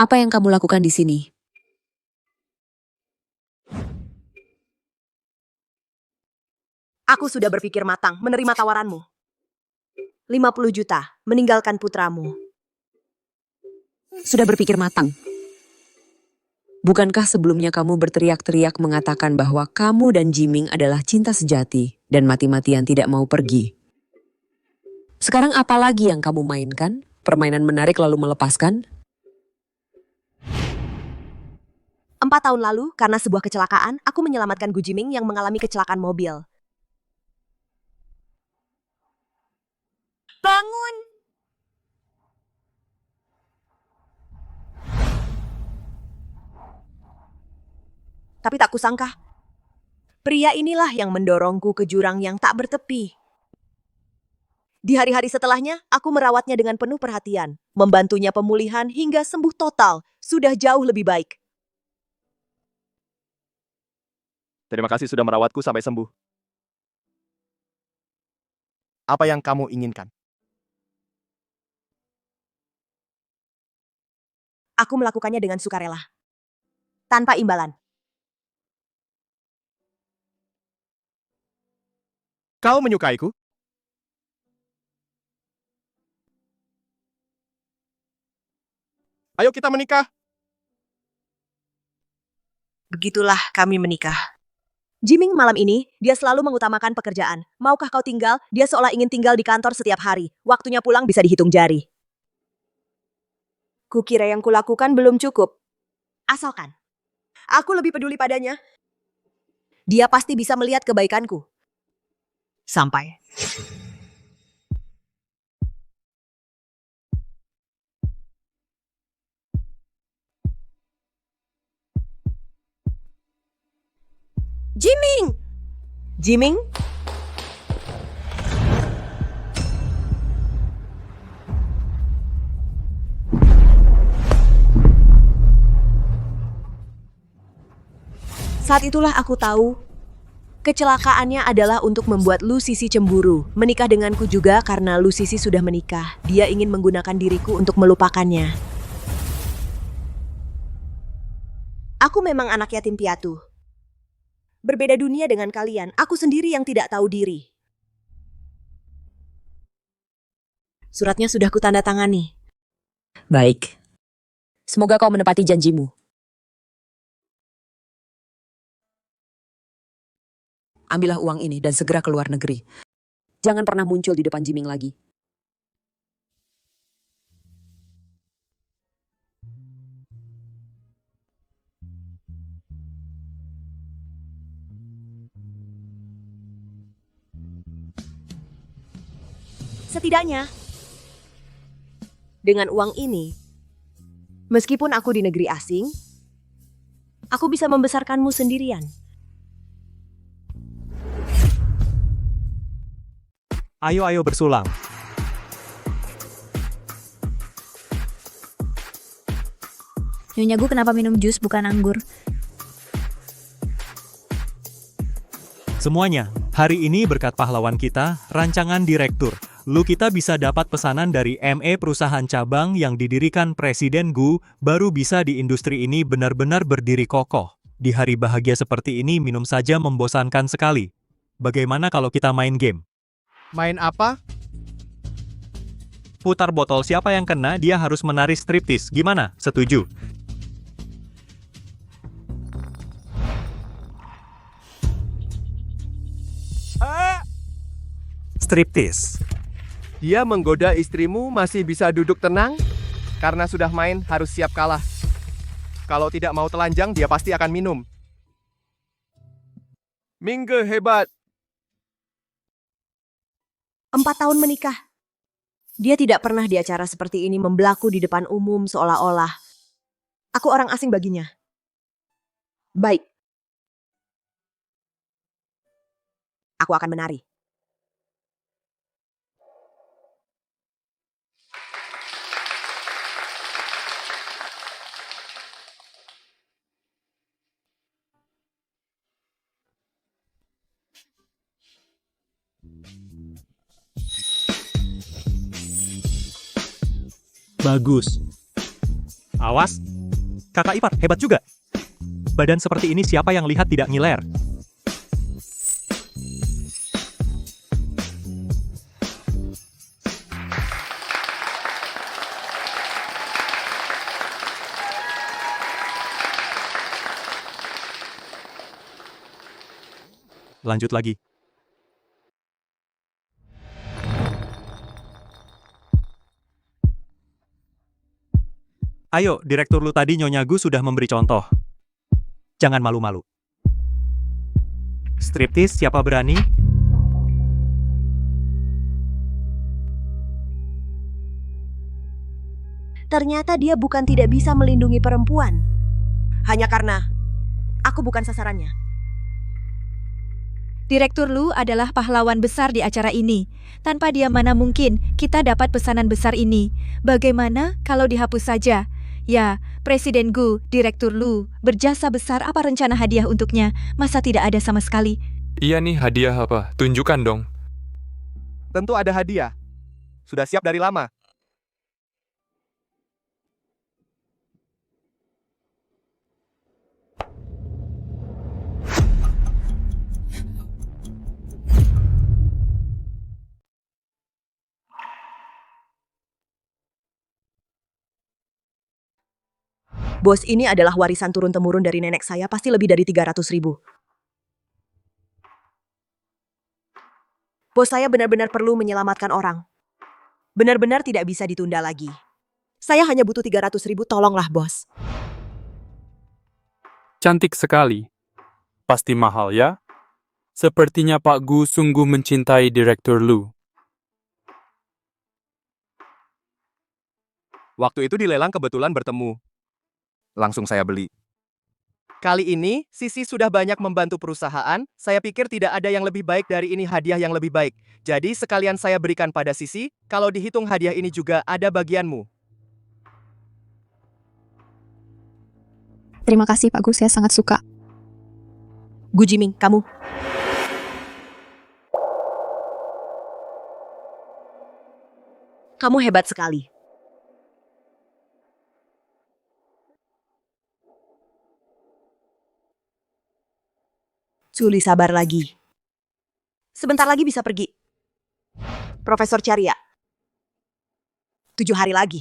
Apa yang kamu lakukan di sini? Aku sudah berpikir matang menerima tawaranmu. 50 juta, meninggalkan putramu. Sudah berpikir matang. Bukankah sebelumnya kamu berteriak-teriak mengatakan bahwa kamu dan Jiming adalah cinta sejati dan mati-matian tidak mau pergi? Sekarang apa lagi yang kamu mainkan? Permainan menarik lalu melepaskan? 4 tahun lalu, karena sebuah kecelakaan, aku menyelamatkan Gu Jiming yang mengalami kecelakaan mobil. Bangun! Tapi tak kusangka, pria inilah yang mendorongku ke jurang yang tak bertepi. Di hari-hari setelahnya, aku merawatnya dengan penuh perhatian, membantunya pemulihan hingga sembuh total, sudah jauh lebih baik. Terima kasih sudah merawatku sampai sembuh. Apa yang kamu inginkan? Aku melakukannya dengan sukarela, tanpa imbalan. Kau menyukaiku? Ayo kita menikah. Begitulah kami menikah. Jiming malam ini, dia selalu mengutamakan pekerjaan. Maukah kau tinggal? Dia seolah ingin tinggal di kantor setiap hari. Waktunya pulang bisa dihitung jari. Kukira yang kulakukan belum cukup. Asalkan aku lebih peduli padanya, dia pasti bisa melihat kebaikanku. Sampai. Jiming! Jiming? Saat itulah aku tahu, kecelakaannya adalah untuk membuat Lu Sisi cemburu. Menikah denganku juga karena Lu Sisi sudah menikah. Dia ingin menggunakan diriku untuk melupakannya. Aku memang anak yatim piatu. Berbeda dunia dengan kalian, aku sendiri yang tidak tahu diri. Suratnya sudah kutandatangani. Baik. Semoga kau menepati janjimu. Ambillah uang ini dan segera ke luar negeri. Jangan pernah muncul di depan Jiming lagi. Setidaknya, dengan uang ini, meskipun aku di negeri asing, aku bisa membesarkanmu sendirian. Ayo bersulang. Nyonya Gu kenapa minum jus bukan anggur? Semuanya, hari ini berkat pahlawan kita, rancangan direktur, Lu kita bisa dapat pesanan dari ME perusahaan cabang yang didirikan Presiden Gu, baru bisa di industri ini benar-benar berdiri kokoh. Di hari bahagia seperti ini minum saja membosankan sekali. Bagaimana kalau kita main game? Main apa? Putar botol siapa yang kena dia harus menari striptis. Gimana? Setuju? Striptis. Dia menggoda istrimu masih bisa duduk tenang? Karena sudah main harus siap kalah. Kalau tidak mau telanjang dia pasti akan minum. Mingge hebat. 4 tahun menikah. Dia tidak pernah di acara seperti ini membelaku di depan umum seolah-olah aku orang asing baginya. Baik. Aku akan menari. Bagus. Awas. Kakak ipar, hebat juga. Badan seperti ini siapa yang lihat tidak ngiler? Lanjut lagi. Ayo, direktur lu tadi Nyonya Gu sudah memberi contoh. Jangan malu-malu. Striptease siapa berani? Ternyata dia bukan tidak bisa melindungi perempuan. Hanya karena aku bukan sasarannya. Direktur Lu adalah pahlawan besar di acara ini. Tanpa dia mana mungkin kita dapat pesanan besar ini. Bagaimana kalau dihapus saja? Ya, Presiden Gu, Direktur Lu, berjasa besar, apa rencana hadiah untuknya? Masa tidak ada sama sekali? Iya nih, hadiah apa? Tunjukkan dong. Tentu ada hadiah. Sudah siap dari lama. Bos ini adalah warisan turun-temurun dari nenek saya, pasti lebih dari 300.000. Bos saya benar-benar perlu menyelamatkan orang. Benar-benar tidak bisa ditunda lagi. Saya hanya butuh 300.000, tolonglah bos. Cantik sekali. Pasti mahal ya? Sepertinya Pak Gu sungguh mencintai Direktur Lu. Waktu itu di lelang kebetulan bertemu. Langsung saya beli. Kali ini, Sisi sudah banyak membantu perusahaan, saya pikir tidak ada yang lebih baik dari ini, hadiah yang lebih baik. Jadi sekalian saya berikan pada Sisi, kalau dihitung hadiah ini juga ada bagianmu. Terima kasih Pak Gu, saya sangat suka. Gu Jiming, kamu. Kamu hebat sekali. Suli, sabar lagi. Sebentar lagi bisa pergi. Profesor Caria. 7 hari lagi.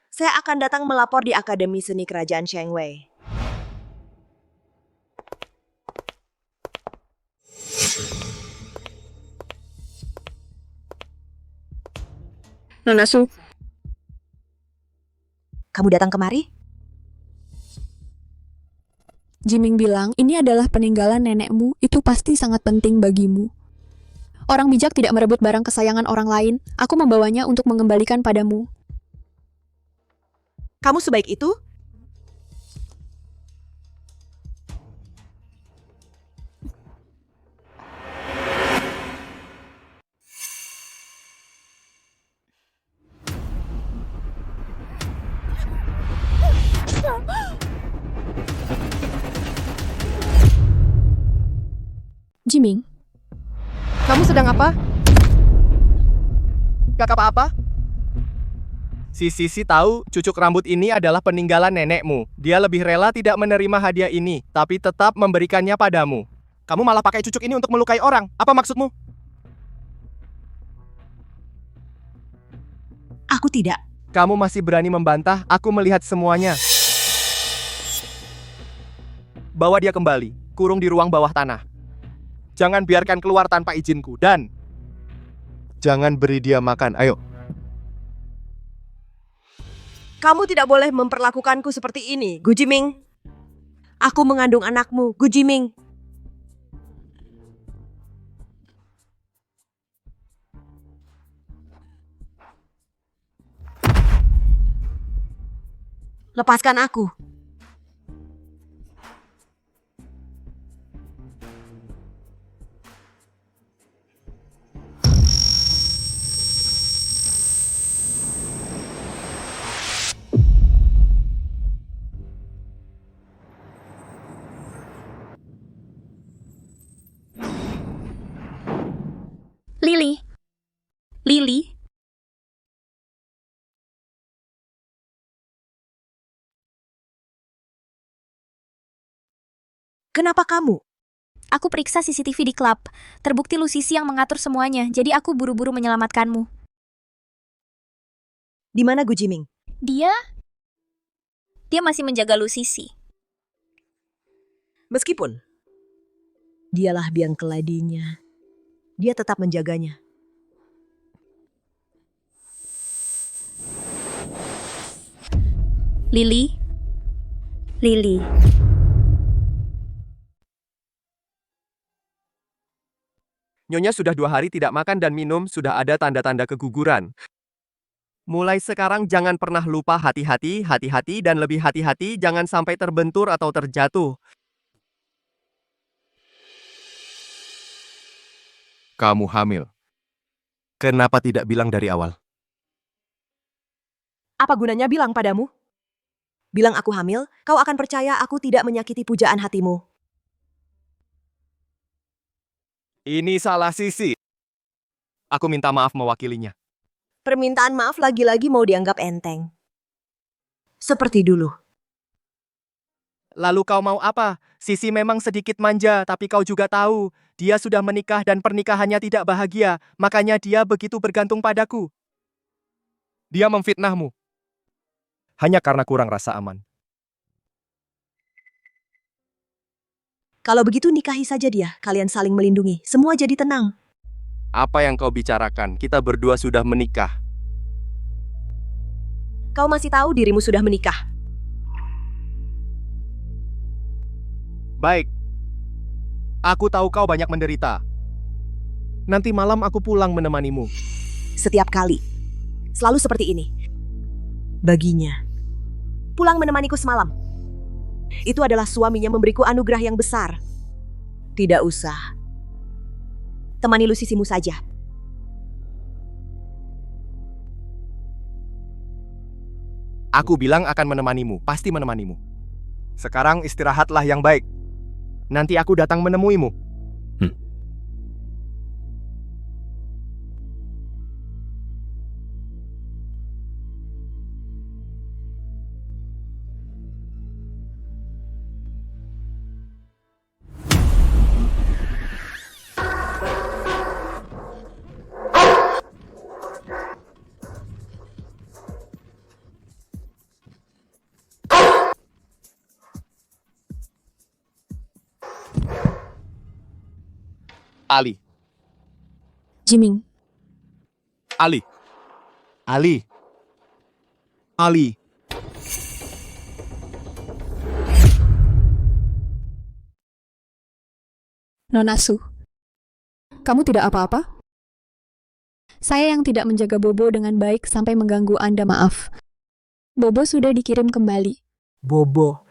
Saya akan datang melapor di Akademi Seni Kerajaan Shengwei. Nona Su, Kamu datang kemari? Jiming bilang ini adalah peninggalan nenekmu, itu pasti sangat penting bagimu. Orang bijak tidak merebut barang kesayangan orang lain, aku membawanya untuk mengembalikan padamu. Kamu sebaik itu? Jiming, Kamu sedang apa? Gak apa-apa? Si Sisi tahu cucuk rambut ini adalah peninggalan nenekmu. Dia lebih rela tidak menerima hadiah ini, tapi tetap memberikannya padamu. Kamu malah pakai cucuk ini untuk melukai orang. Apa maksudmu? Aku tidak. Kamu masih berani membantah, aku melihat semuanya. Bawa dia kembali, kurung di ruang bawah tanah. Jangan biarkan keluar tanpa izinku, dan jangan beri dia makan, ayo. Kamu tidak boleh memperlakukanku seperti ini, Gu Jiming. Aku mengandung anakmu, Gu Jiming. Lepaskan aku. Lily. Lily, Kenapa kamu? Aku periksa CCTV di klub. Terbukti Lu Sisi yang mengatur semuanya, jadi aku buru-buru menyelamatkanmu. Di mana Gu Jiming? Dia masih menjaga Lu Sisi. Meskipun dialah biang keladinya, dia tetap menjaganya. Lily. Nyonya sudah 2 hari tidak makan dan minum, sudah ada tanda-tanda keguguran. Mulai sekarang jangan pernah lupa hati-hati, dan lebih hati-hati jangan sampai terbentur atau terjatuh. Kamu hamil. Kenapa tidak bilang dari awal? Apa gunanya bilang padamu? Bilang aku hamil, kau akan percaya aku tidak menyakiti pujaan hatimu. Ini salah Sisi. Aku minta maaf mewakilinya. Permintaan maaf lagi-lagi mau dianggap enteng. Seperti dulu. Lalu kau mau apa? Sisi memang sedikit manja, tapi kau juga tahu, dia sudah menikah dan pernikahannya tidak bahagia, makanya dia begitu bergantung padaku. Dia memfitnahmu. Hanya karena kurang rasa aman. Kalau begitu nikahi saja dia, kalian saling melindungi, semua jadi tenang. Apa yang kau bicarakan? Kita berdua sudah menikah. Kau masih tahu dirimu sudah menikah. Baik. Aku tahu kau banyak menderita. Nanti malam aku pulang menemanimu. Setiap kali. Selalu seperti ini. Baginya. Pulang menemaniku semalam. Itu adalah suaminya memberiku anugerah yang besar. Tidak usah. Temani Lu Sisimu saja. Aku bilang akan menemanimu, pasti menemanimu. Sekarang istirahatlah yang baik. Nanti aku datang menemuimu. Ali. Jiming, Ali. Ali. Ali. Nona Su. Kamu tidak apa-apa? Saya yang tidak menjaga Bobo dengan baik sampai mengganggu Anda, maaf. Bobo sudah dikirim kembali. Bobo.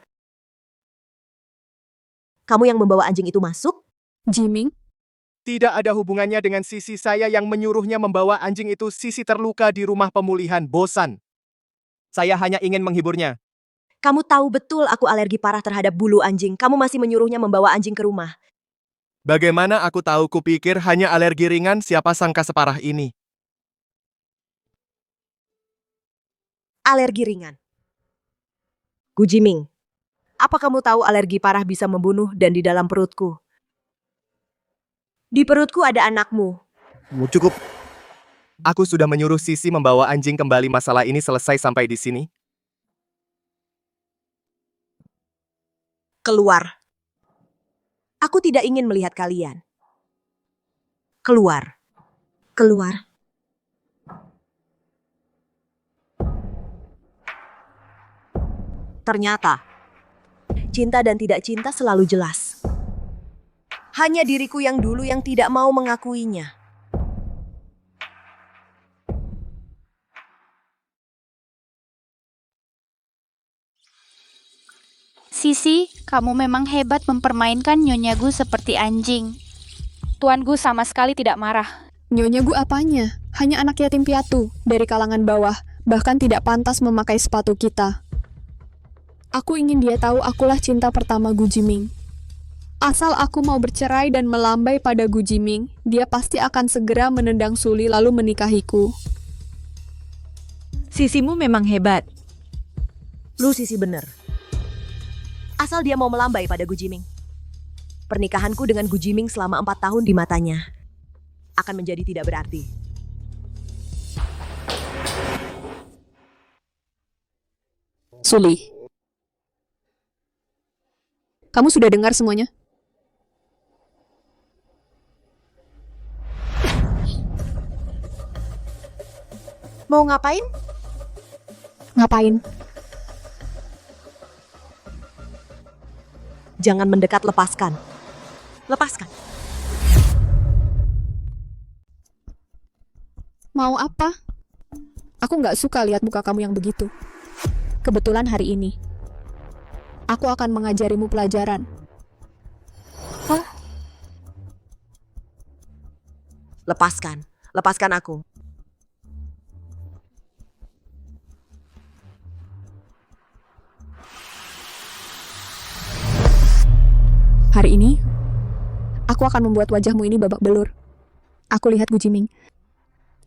Kamu yang membawa anjing itu masuk? Jiming, Tidak ada hubungannya dengan Sisi, saya yang menyuruhnya membawa anjing itu. Sisi terluka di rumah pemulihan, bosan. Saya hanya ingin menghiburnya. Kamu tahu betul aku alergi parah terhadap bulu anjing. Kamu masih menyuruhnya membawa anjing ke rumah. Bagaimana aku tahu? Kupikir hanya alergi ringan, siapa sangka separah ini. Alergi ringan. Gu Jiming, apa kamu tahu alergi parah bisa membunuh dan di dalam perutku? Di perutku ada anakmu. Cukup. Aku sudah menyuruh Sisi membawa anjing kembali, masalah ini selesai sampai di sini. Keluar. Aku tidak ingin melihat kalian. Keluar. Keluar. Ternyata, cinta dan tidak cinta selalu jelas. Hanya diriku yang dulu yang tidak mau mengakuinya. Sisi, kamu memang hebat mempermainkan Nyonya Gu seperti anjing. Tuan Gu sama sekali tidak marah. Nyonya Gu apanya? Hanya anak yatim piatu dari kalangan bawah, bahkan tidak pantas memakai sepatu kita. Aku ingin dia tahu akulah cinta pertama Gu Jiming. Asal aku mau bercerai dan melambai pada Gu Jiming, dia pasti akan segera menendang Suli lalu menikahiku. Sisimu memang hebat. Lu Sisi bener. Asal dia mau melambai pada Gu Jiming. Pernikahanku dengan Gu Jiming selama 4 tahun di matanya akan menjadi tidak berarti. Suli, kamu sudah dengar semuanya? Mau ngapain? Ngapain? Jangan mendekat, lepaskan. Lepaskan. Mau apa? Aku nggak suka lihat muka kamu yang begitu. Kebetulan hari ini, aku akan mengajarimu pelajaran. Lepaskan. Lepaskan aku. Hari ini, aku akan membuat wajahmu ini babak belur. Aku lihat Gu Jiming.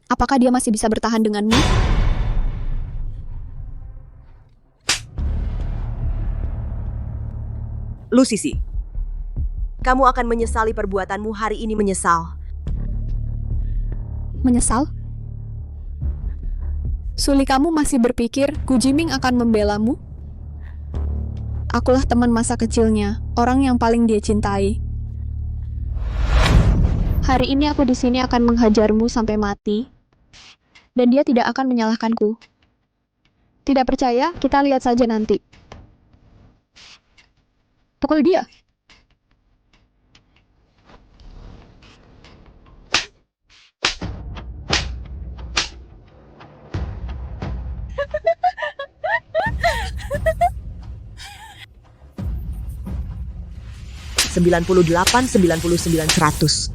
Apakah dia masih bisa bertahan denganmu? Lu Sisi, kamu akan menyesali perbuatanmu hari ini, menyesal. Menyesal? Suli, kamu masih berpikir Gu Jiming akan membelamu? Akulah teman masa kecilnya, orang yang paling dia cintai. Hari ini aku di sini akan menghajarmu sampai mati, dan dia tidak akan menyalahkanku. Tidak percaya? Kita lihat saja nanti. Pukul dia. Sembilan 99 100.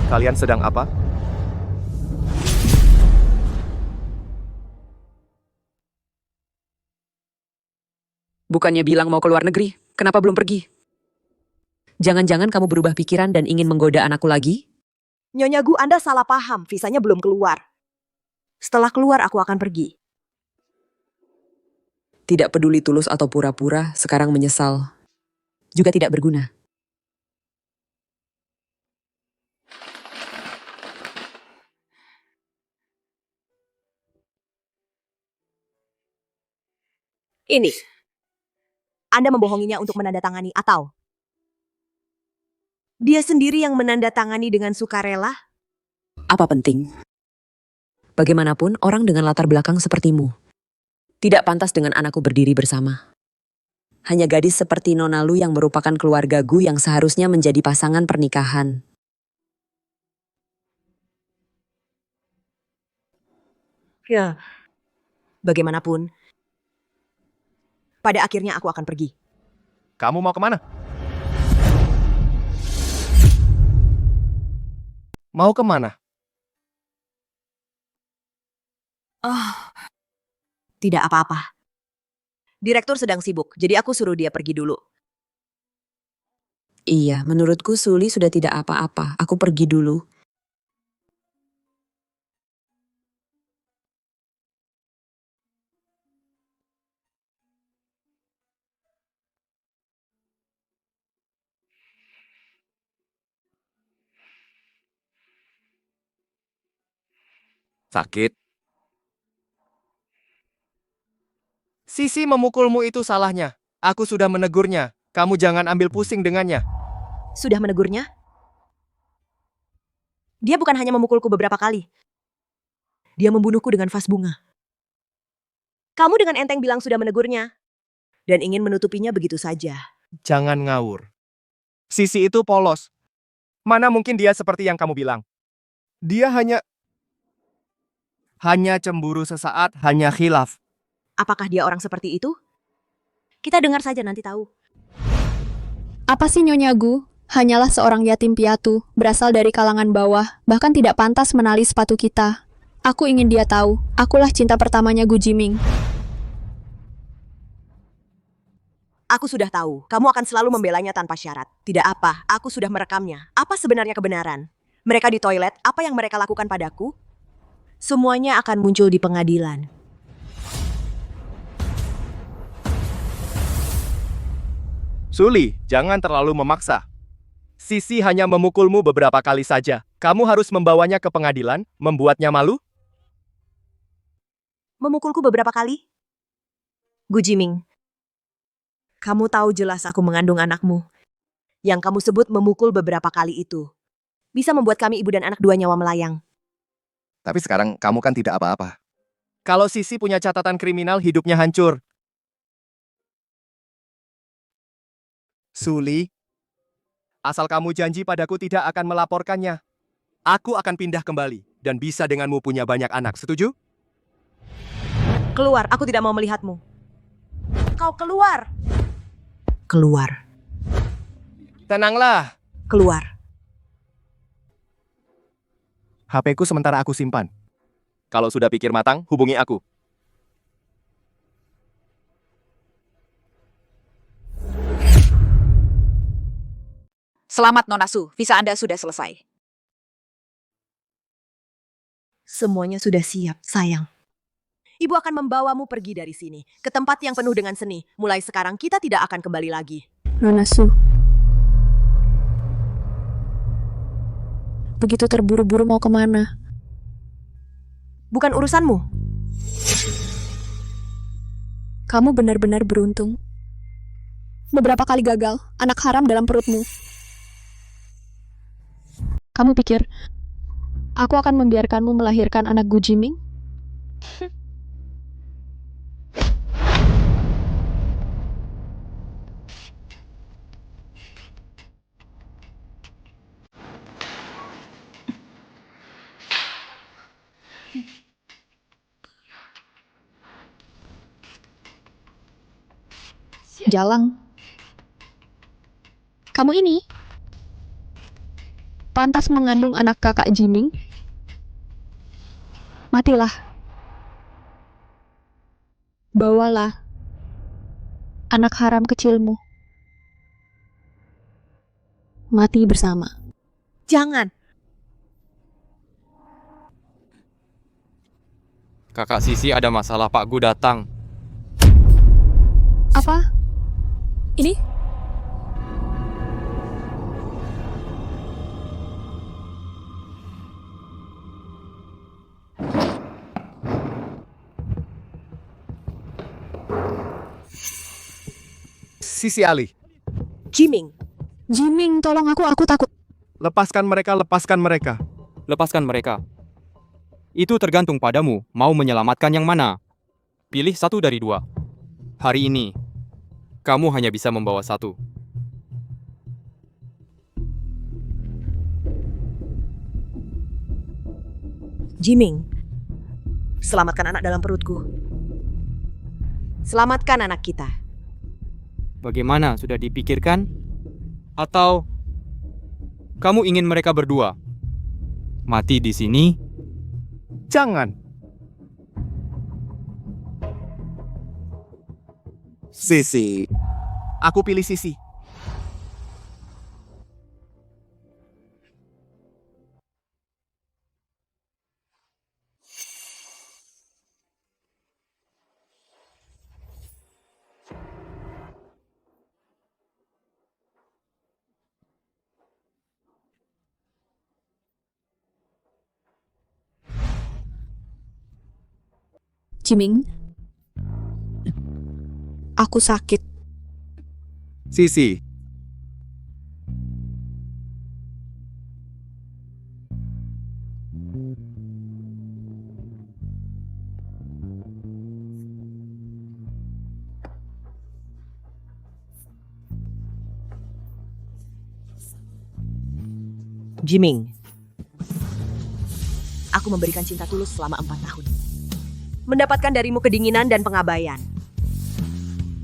Kalian sedang apa? Bukannya bilang mau ke luar negeri, kenapa belum pergi? Jangan-jangan kamu berubah pikiran dan ingin menggoda anakku lagi? Nyonya Gu, Anda salah paham. Visanya belum keluar. Setelah keluar, aku akan pergi. Tidak peduli tulus atau pura-pura, sekarang menyesal. Juga tidak berguna. Ini. Anda membohonginya untuk menandatangani atau dia sendiri yang menandatangani dengan sukarela? Apa penting? Bagaimanapun, orang dengan latar belakang sepertimu tidak pantas dengan anakku berdiri bersama. Hanya gadis seperti Nona Lu yang merupakan keluarga Gu yang seharusnya menjadi pasangan pernikahan. Ya, bagaimanapun, pada akhirnya aku akan pergi. Kamu mau kemana? Mau kemana? Tidak apa-apa. Direktur sedang sibuk, jadi aku suruh dia pergi dulu. Iya, menurutku Suli sudah tidak apa-apa. Aku pergi dulu. Sakit. Sisi memukulmu itu salahnya. Aku sudah menegurnya. Kamu jangan ambil pusing dengannya. Sudah menegurnya? Dia bukan hanya memukulku beberapa kali. Dia membunuhku dengan vas bunga. Kamu dengan enteng bilang sudah menegurnya. Dan ingin menutupinya begitu saja. Jangan ngawur. Sisi itu polos. Mana mungkin dia seperti yang kamu bilang. Dia hanya cemburu sesaat, hanya khilaf. Apakah dia orang seperti itu? Kita dengar saja nanti tahu. Apa sih Nyonya Gu? Hanyalah seorang yatim piatu, berasal dari kalangan bawah, bahkan tidak pantas menali sepatu kita. Aku ingin dia tahu, akulah cinta pertamanya Gu Jiming. Aku sudah tahu, kamu akan selalu membelanya tanpa syarat. Tidak apa, aku sudah merekamnya. Apa sebenarnya kebenaran? Mereka di toilet, apa yang mereka lakukan padaku? Semuanya akan muncul di pengadilan. Suli, jangan terlalu memaksa. Sisi hanya memukulmu beberapa kali saja. Kamu harus membawanya ke pengadilan, membuatnya malu? Memukulku beberapa kali? Gu Jiming, kamu tahu jelas aku mengandung anakmu. Yang kamu sebut memukul beberapa kali itu bisa membuat kami ibu dan anak dua nyawa melayang. Tapi sekarang kamu kan tidak apa-apa. Kalau Sisi punya catatan kriminal, hidupnya hancur. Suli, asal kamu janji padaku tidak akan melaporkannya, aku akan pindah kembali dan bisa denganmu punya banyak anak. Setuju? Keluar, aku tidak mau melihatmu. Kau keluar. Keluar. Tenanglah. Keluar. HP-ku sementara aku simpan. Kalau sudah pikir matang, hubungi aku. Selamat Nona Su, visa Anda sudah selesai. Semuanya sudah siap, sayang. Ibu akan membawamu pergi dari sini, ke tempat yang penuh dengan seni. Mulai sekarang kita tidak akan kembali lagi. Nona Su. Begitu terburu-buru mau kemana? Bukan urusanmu. Kamu benar-benar beruntung. Beberapa kali gagal, anak haram dalam perutmu. Kamu pikir, aku akan membiarkanmu melahirkan anak Gu Jiming? Jalang. Kamu ini pantas mengandung anak kakak Jiming? Matilah. Bawalah anak haram kecilmu. Mati bersama. Jangan. Kakak Sisi ada masalah, Pak Gu datang. Apa? Ini? Sisi Ali, Jiming, Jiming, tolong aku takut. lepaskan mereka, lepaskan mereka. Lepaskan mereka. Itu tergantung padamu, mau menyelamatkan yang mana. Pilih satu dari dua. Hari ini, kamu hanya bisa membawa satu. Jiming, selamatkan anak dalam perutku. Selamatkan anak kita. Bagaimana, sudah dipikirkan? Atau kamu ingin mereka berdua mati di sini? Jangan. Sisi. Aku pilih Sisi. Jiming, aku sakit. Sisi. Jiming, aku memberikan cinta tulus selama 4 tahun. Mendapatkan darimu kedinginan dan pengabaian.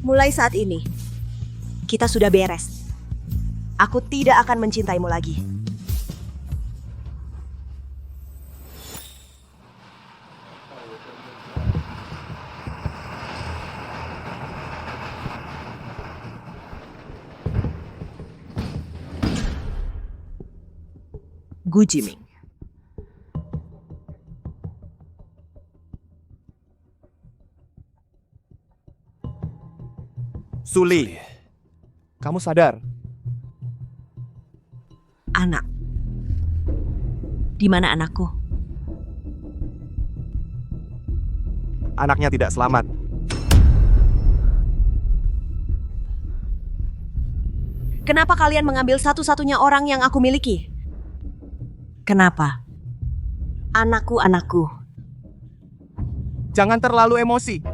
Mulai saat ini, kita sudah beres. Aku tidak akan mencintaimu lagi. Gu Jiming. Suli, kamu sadar? Anak. Di mana anakku? Anaknya tidak selamat. Kenapa kalian mengambil satu-satunya orang yang aku miliki? Kenapa? Anakku. Jangan terlalu emosi.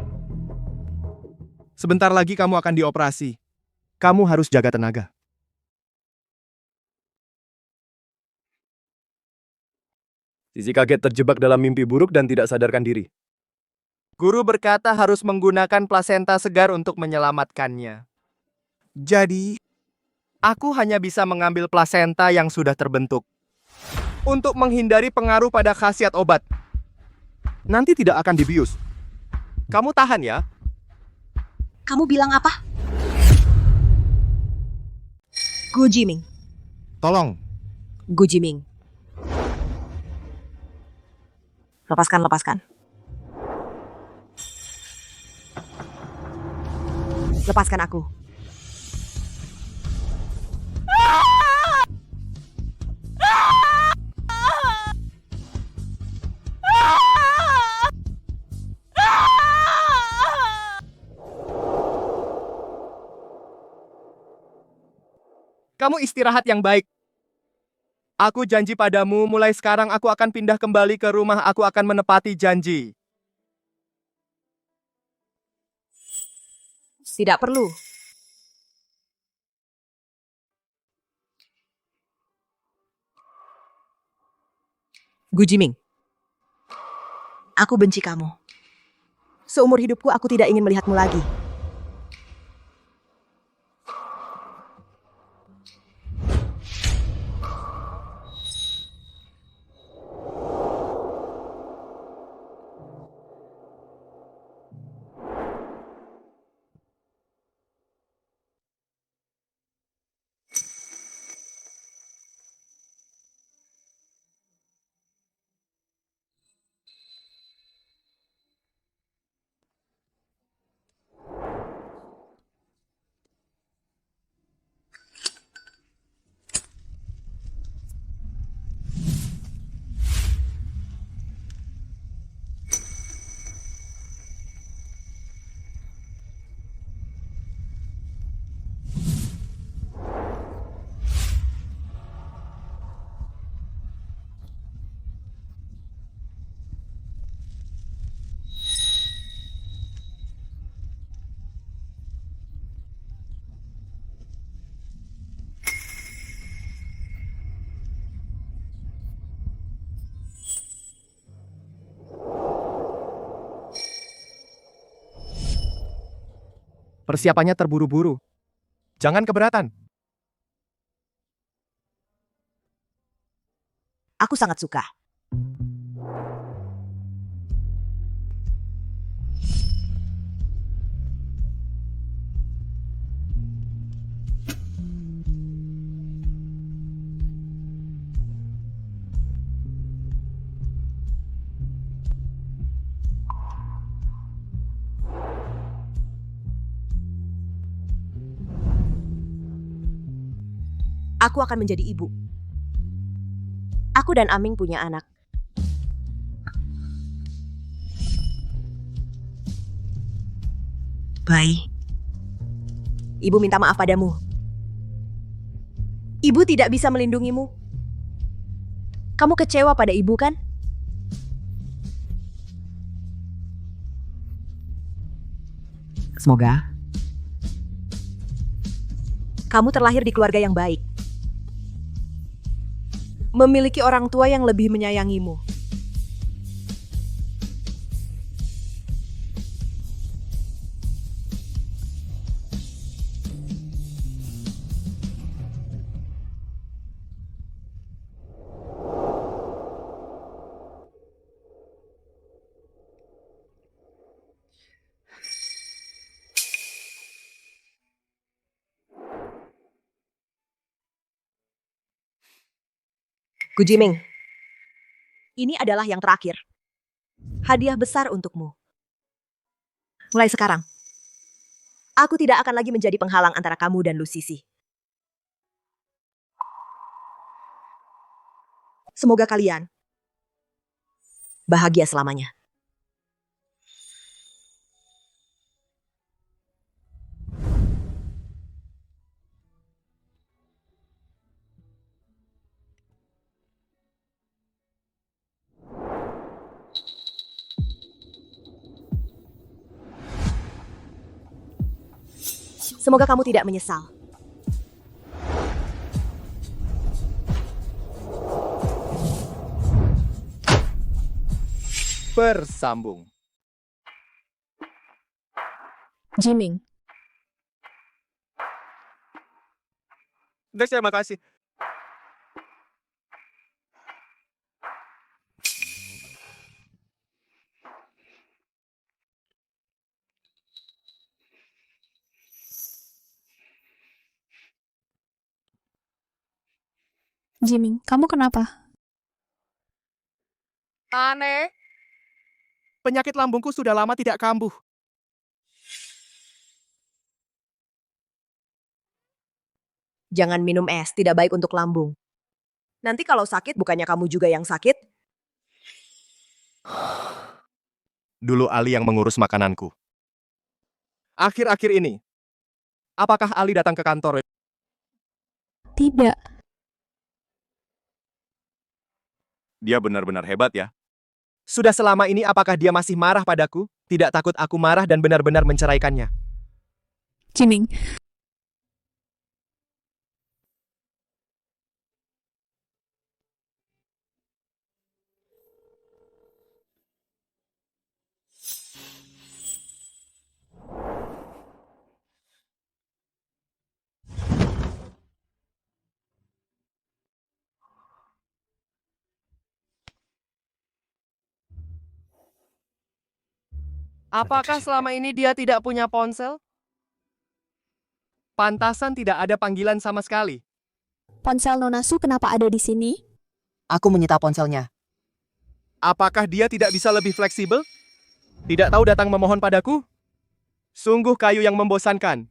Sebentar lagi kamu akan dioperasi. Kamu harus jaga tenaga. Sisi kaget terjebak dalam mimpi buruk dan tidak sadarkan diri. Guru berkata harus menggunakan plasenta segar untuk menyelamatkannya. Jadi, aku hanya bisa mengambil plasenta yang sudah terbentuk. Untuk menghindari pengaruh pada khasiat obat. Nanti tidak akan dibius. Kamu tahan ya. Kamu bilang apa? Gu Jiming. Tolong. Gu Jiming. Lepaskan. Lepaskan aku. Kamu istirahat yang baik. Aku janji padamu, mulai sekarang aku akan pindah kembali ke rumah. Aku akan menepati janji. Tidak perlu. Gu Jiming. Aku benci kamu. Seumur hidupku aku tidak ingin melihatmu lagi. Persiapannya terburu-buru. Jangan keberatan. Aku sangat suka. Aku akan menjadi ibu. Aku dan Aming punya anak. Bayi. Ibu minta maaf padamu. Ibu tidak bisa melindungimu. Kamu kecewa pada ibu kan? Semoga kamu terlahir di keluarga yang baik. Memiliki orang tua yang lebih menyayangimu. Gu Gu Jiming, ini adalah yang terakhir. Hadiah besar untukmu. Mulai sekarang, aku tidak akan lagi menjadi penghalang antara kamu dan Lu Sisi. Semoga kalian bahagia selamanya. Semoga kamu tidak menyesal. Bersambung. Jiming, Terima kasih. Jiming, kamu kenapa? Aneh. Penyakit lambungku sudah lama tidak kambuh. Jangan minum es, tidak baik untuk lambung. Nanti kalau sakit, bukannya kamu juga yang sakit? Dulu Ali yang mengurus makananku. Akhir-akhir ini, apakah Ali datang ke kantor? Tidak. Dia benar-benar hebat ya. Sudah selama ini apakah dia masih marah padaku? Tidak takut aku marah dan benar-benar menceraikannya. Jiming, Apakah selama ini dia tidak punya ponsel? Pantasan tidak ada panggilan sama sekali. ponsel Nonasu kenapa ada di sini? Aku menyita ponselnya. Apakah dia tidak bisa lebih fleksibel? Tidak tahu datang memohon padaku? Sungguh kayu yang membosankan.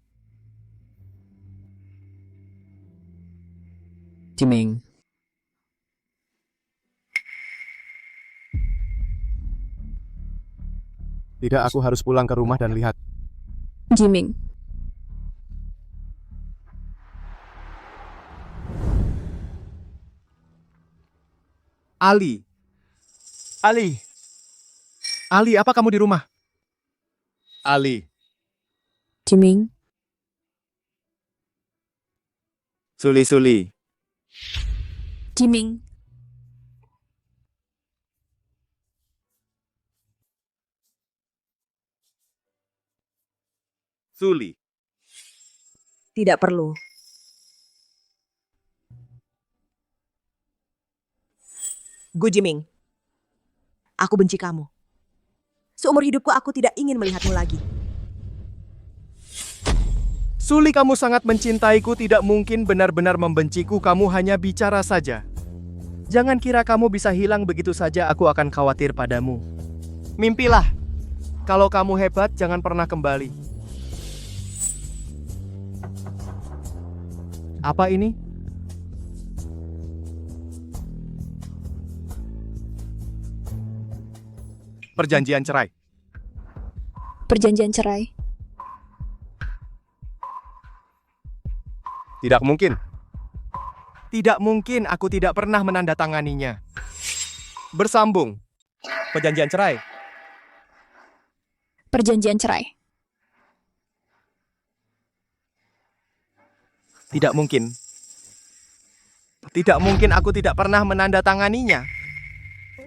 Jiming, Tidak, aku harus pulang ke rumah dan lihat. Jiming, Ali. Ali. Ali, apa kamu di rumah? Ali. Jiming, Suli-suli. Jiming, Suli. Tidak perlu. Gu Jiming, aku benci kamu. Seumur hidupku aku tidak ingin melihatmu lagi. Suli, kamu sangat mencintaiku, tidak mungkin benar-benar membenciku, kamu hanya bicara saja. Jangan kira kamu bisa hilang begitu saja, aku akan khawatir padamu. Mimpilah. Kalau kamu hebat, jangan pernah kembali. Apa ini? Perjanjian cerai. perjanjian cerai. Tidak mungkin. Tidak mungkin, aku tidak pernah menandatanganinya. Bersambung. Perjanjian cerai. Perjanjian cerai. Tidak mungkin. Tidak mungkin, aku tidak pernah menandatanganinya.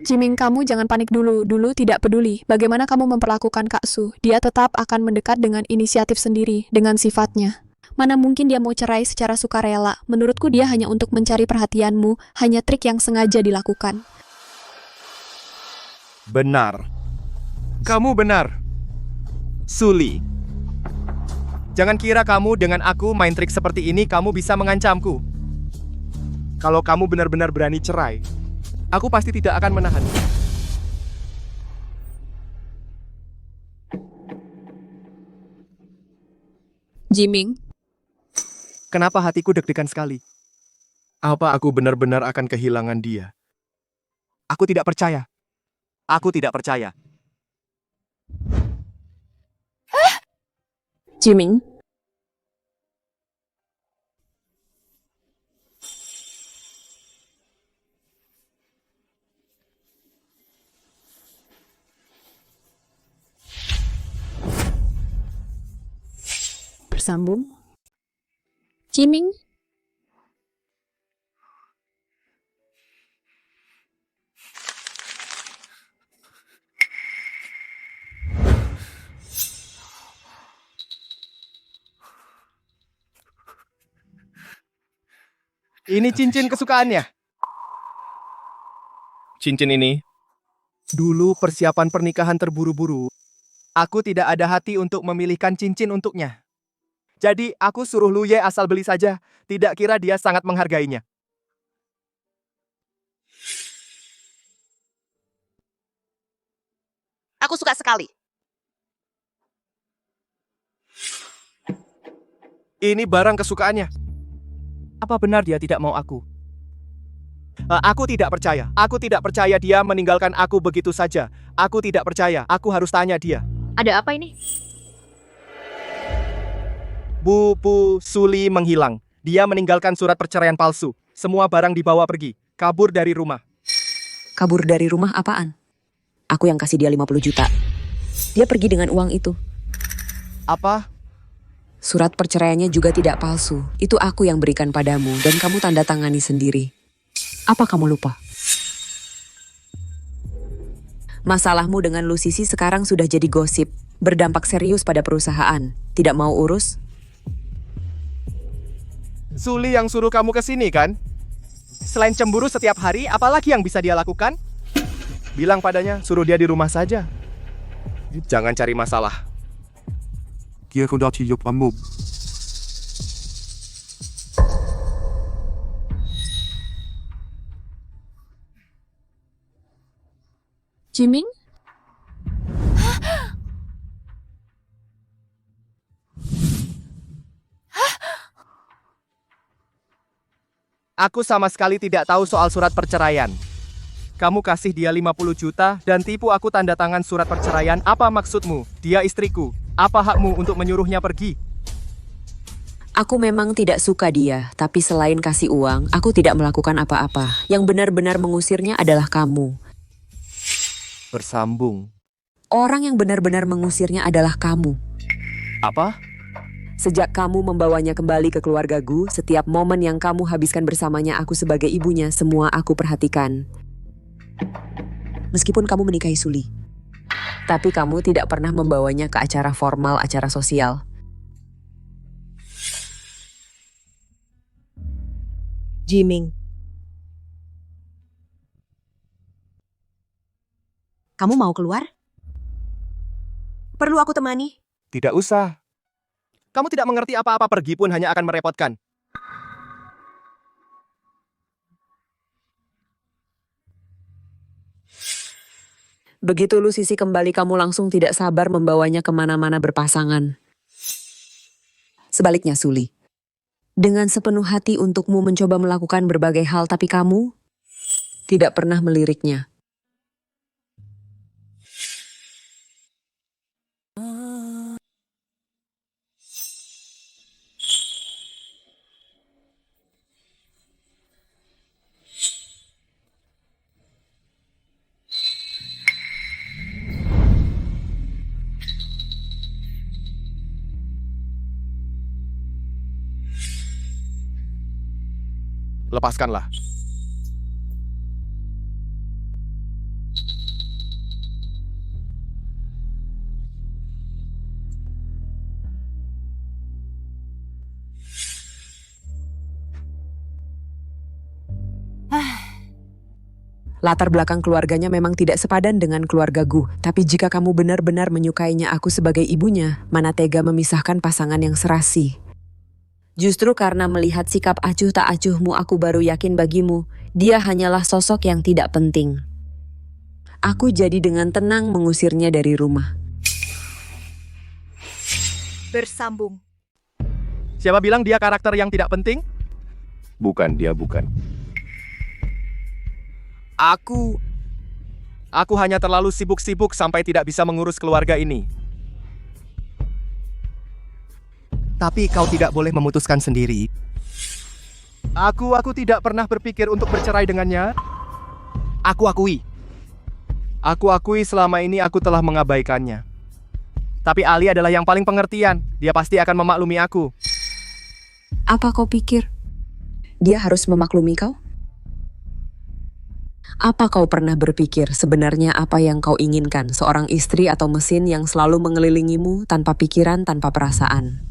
Jiming, kamu jangan panik dulu. Dulu tidak peduli bagaimana kamu memperlakukan Kak Su. Dia tetap akan mendekat dengan inisiatif sendiri, dengan sifatnya. Mana mungkin dia mau cerai secara sukarela. Menurutku dia hanya untuk mencari perhatianmu, hanya trik yang sengaja dilakukan. Benar. Kamu benar. Suli. Jangan kira kamu dengan aku main trik seperti ini kamu bisa mengancamku. Kalau kamu benar-benar berani cerai, aku pasti tidak akan menahan. Jiming, Kenapa hatiku deg-degan sekali? Apa aku benar-benar akan kehilangan dia? Aku tidak percaya. Aku tidak percaya. Jiming, Bersambung. Jiming, Ini cincin kesukaannya. Cincin ini, Dulu persiapan pernikahan terburu-buru. Aku tidak ada hati untuk memilihkan cincin untuknya. Jadi aku suruh Lu Ye asal beli saja. Tidak kira dia sangat menghargainya. Aku suka sekali. Ini barang kesukaannya. Apa benar dia tidak mau aku? Aku tidak percaya. Aku tidak percaya dia meninggalkan aku begitu saja. Aku tidak percaya. Aku harus tanya dia. Ada apa ini? Bu Suli menghilang. Dia meninggalkan surat perceraian palsu. Semua barang dibawa pergi. Kabur dari rumah. kabur dari rumah apaan? Aku yang kasih dia 50 juta. Dia pergi dengan uang itu. Apa? Surat perceraiannya juga tidak palsu. Itu aku yang berikan padamu dan kamu tanda tangani sendiri. Apa kamu lupa? Masalahmu dengan Lusisi sekarang sudah jadi gosip. Berdampak serius pada perusahaan. Tidak mau urus? Suli yang suruh kamu ke sini kan? Selain cemburu setiap hari, apalagi yang bisa dia lakukan? Bilang padanya, suruh dia di rumah saja. Jangan cari masalah. Jiming? Aku sama sekali tidak tahu soal surat perceraian. Kamu kasih dia 50 juta dan tipu aku tanda tangan surat perceraian. Apa maksudmu? Dia istriku. Apa hakmu untuk menyuruhnya pergi? Aku memang tidak suka dia, tapi selain kasih uang, aku tidak melakukan apa-apa. Yang benar-benar mengusirnya adalah kamu. Bersambung. Orang yang benar-benar mengusirnya adalah kamu. Apa? Sejak kamu membawanya kembali ke keluarga Gu, setiap momen yang kamu habiskan bersamanya aku sebagai ibunya, semua aku perhatikan. Meskipun kamu menikahi Suli. Tapi kamu tidak pernah membawanya ke acara formal, acara sosial. Jiming. Kamu mau keluar? Perlu aku temani? Tidak usah. Kamu tidak mengerti apa-apa, pergi pun hanya akan merepotkan. Begitu Lusisi kembali, kamu langsung tidak sabar membawanya kemana-mana berpasangan. Sebaliknya Suli. Dengan sepenuh hati untukmu mencoba melakukan berbagai hal, tapi kamu tidak pernah meliriknya. Lepaskanlah. Latar belakang keluarganya memang tidak sepadan dengan keluarga Gu, tapi jika kamu benar-benar menyukainya aku sebagai ibunya, mana tega memisahkan pasangan yang serasi. Justru karena melihat sikap acuh tak acuhmu, aku baru yakin bagimu, dia hanyalah sosok yang tidak penting. Aku jadi dengan tenang mengusirnya dari rumah. Bersambung. Siapa bilang dia karakter yang tidak penting? Bukan, dia bukan. Aku hanya terlalu sibuk-sibuk sampai tidak bisa mengurus keluarga ini. Tapi kau tidak boleh memutuskan sendiri. Aku tidak pernah berpikir untuk bercerai dengannya. Aku akui selama ini aku telah mengabaikannya. Tapi Ali adalah yang paling pengertian. Dia pasti akan memaklumi aku. Apa kau pikir? Dia harus memaklumi kau? Apa kau pernah berpikir sebenarnya apa yang kau inginkan, seorang istri atau mesin yang selalu mengelilingimu tanpa pikiran, tanpa perasaan?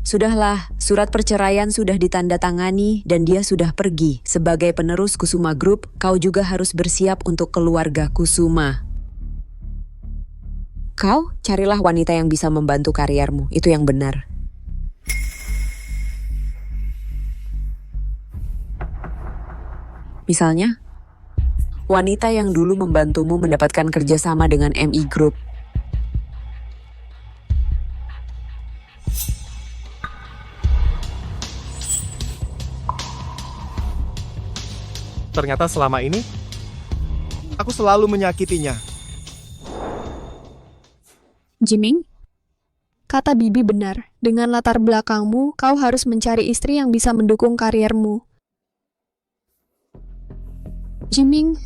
Sudahlah, surat perceraian sudah ditandatangani dan dia sudah pergi. Sebagai penerus Kusuma Group, kau juga harus bersiap untuk keluarga Kusuma. Kau carilah wanita yang bisa membantu kariermu, itu yang benar. Misalnya, wanita yang dulu membantumu mendapatkan kerjasama dengan MI Group. Ternyata selama ini, aku selalu menyakitinya. Jiming, kata Bibi benar. Dengan latar belakangmu, kau harus mencari istri yang bisa mendukung kariermu. Jiming,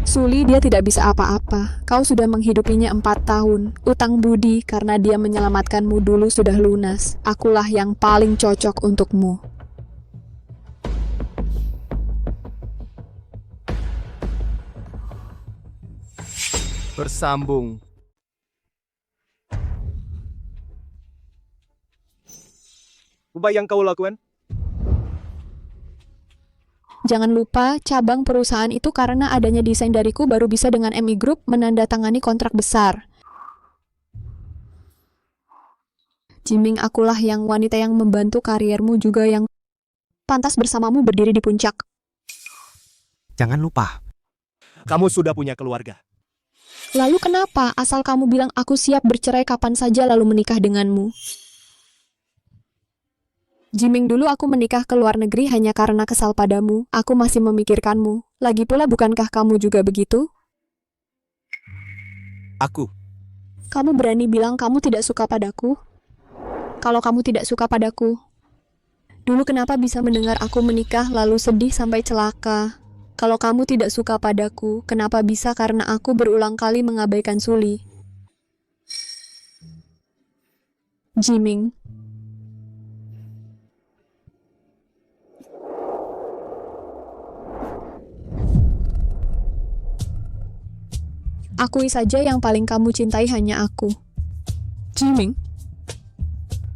Suli dia tidak bisa apa-apa. Kau sudah menghidupinya 4 tahun. Utang budi karena dia menyelamatkanmu dulu sudah lunas. Akulah yang paling cocok untukmu. Bersambung. Apa yang kau lakukan? Jangan lupa, cabang perusahaan itu karena adanya desain dariku baru bisa dengan MI Group menandatangani kontrak besar. Jiming, akulah yang wanita yang membantu kariermu juga yang pantas bersamamu berdiri di puncak. Jangan lupa, kamu sudah punya keluarga. Lalu kenapa asal kamu bilang aku siap bercerai kapan saja lalu menikah denganmu? Jiming, dulu aku menikah ke luar negeri hanya karena kesal padamu. Aku masih memikirkanmu. Lagi pula bukankah kamu juga begitu? Kamu berani bilang kamu tidak suka padaku? Kalau kamu tidak suka padaku, dulu kenapa bisa mendengar aku menikah lalu sedih sampai celaka? Kalau kamu tidak suka padaku, kenapa bisa karena aku berulang kali mengabaikan Suli? Jiming. Akui saja yang paling kamu cintai hanya aku. Jiming.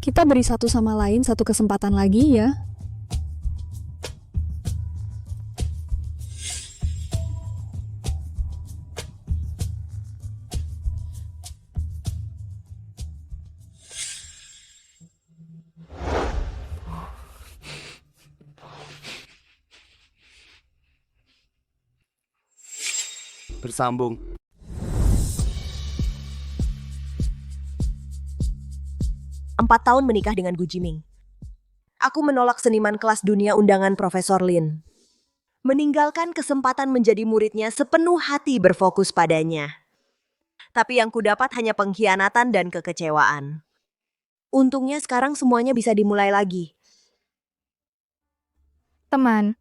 Kita beri satu sama lain satu kesempatan lagi ya. Bersambung. Empat tahun menikah dengan Gu Jiming. Aku menolak seniman kelas dunia undangan Profesor Lin. Meninggalkan kesempatan menjadi muridnya sepenuh hati berfokus padanya. Tapi yang kudapat hanya pengkhianatan dan kekecewaan. Untungnya sekarang semuanya bisa dimulai lagi. Teman,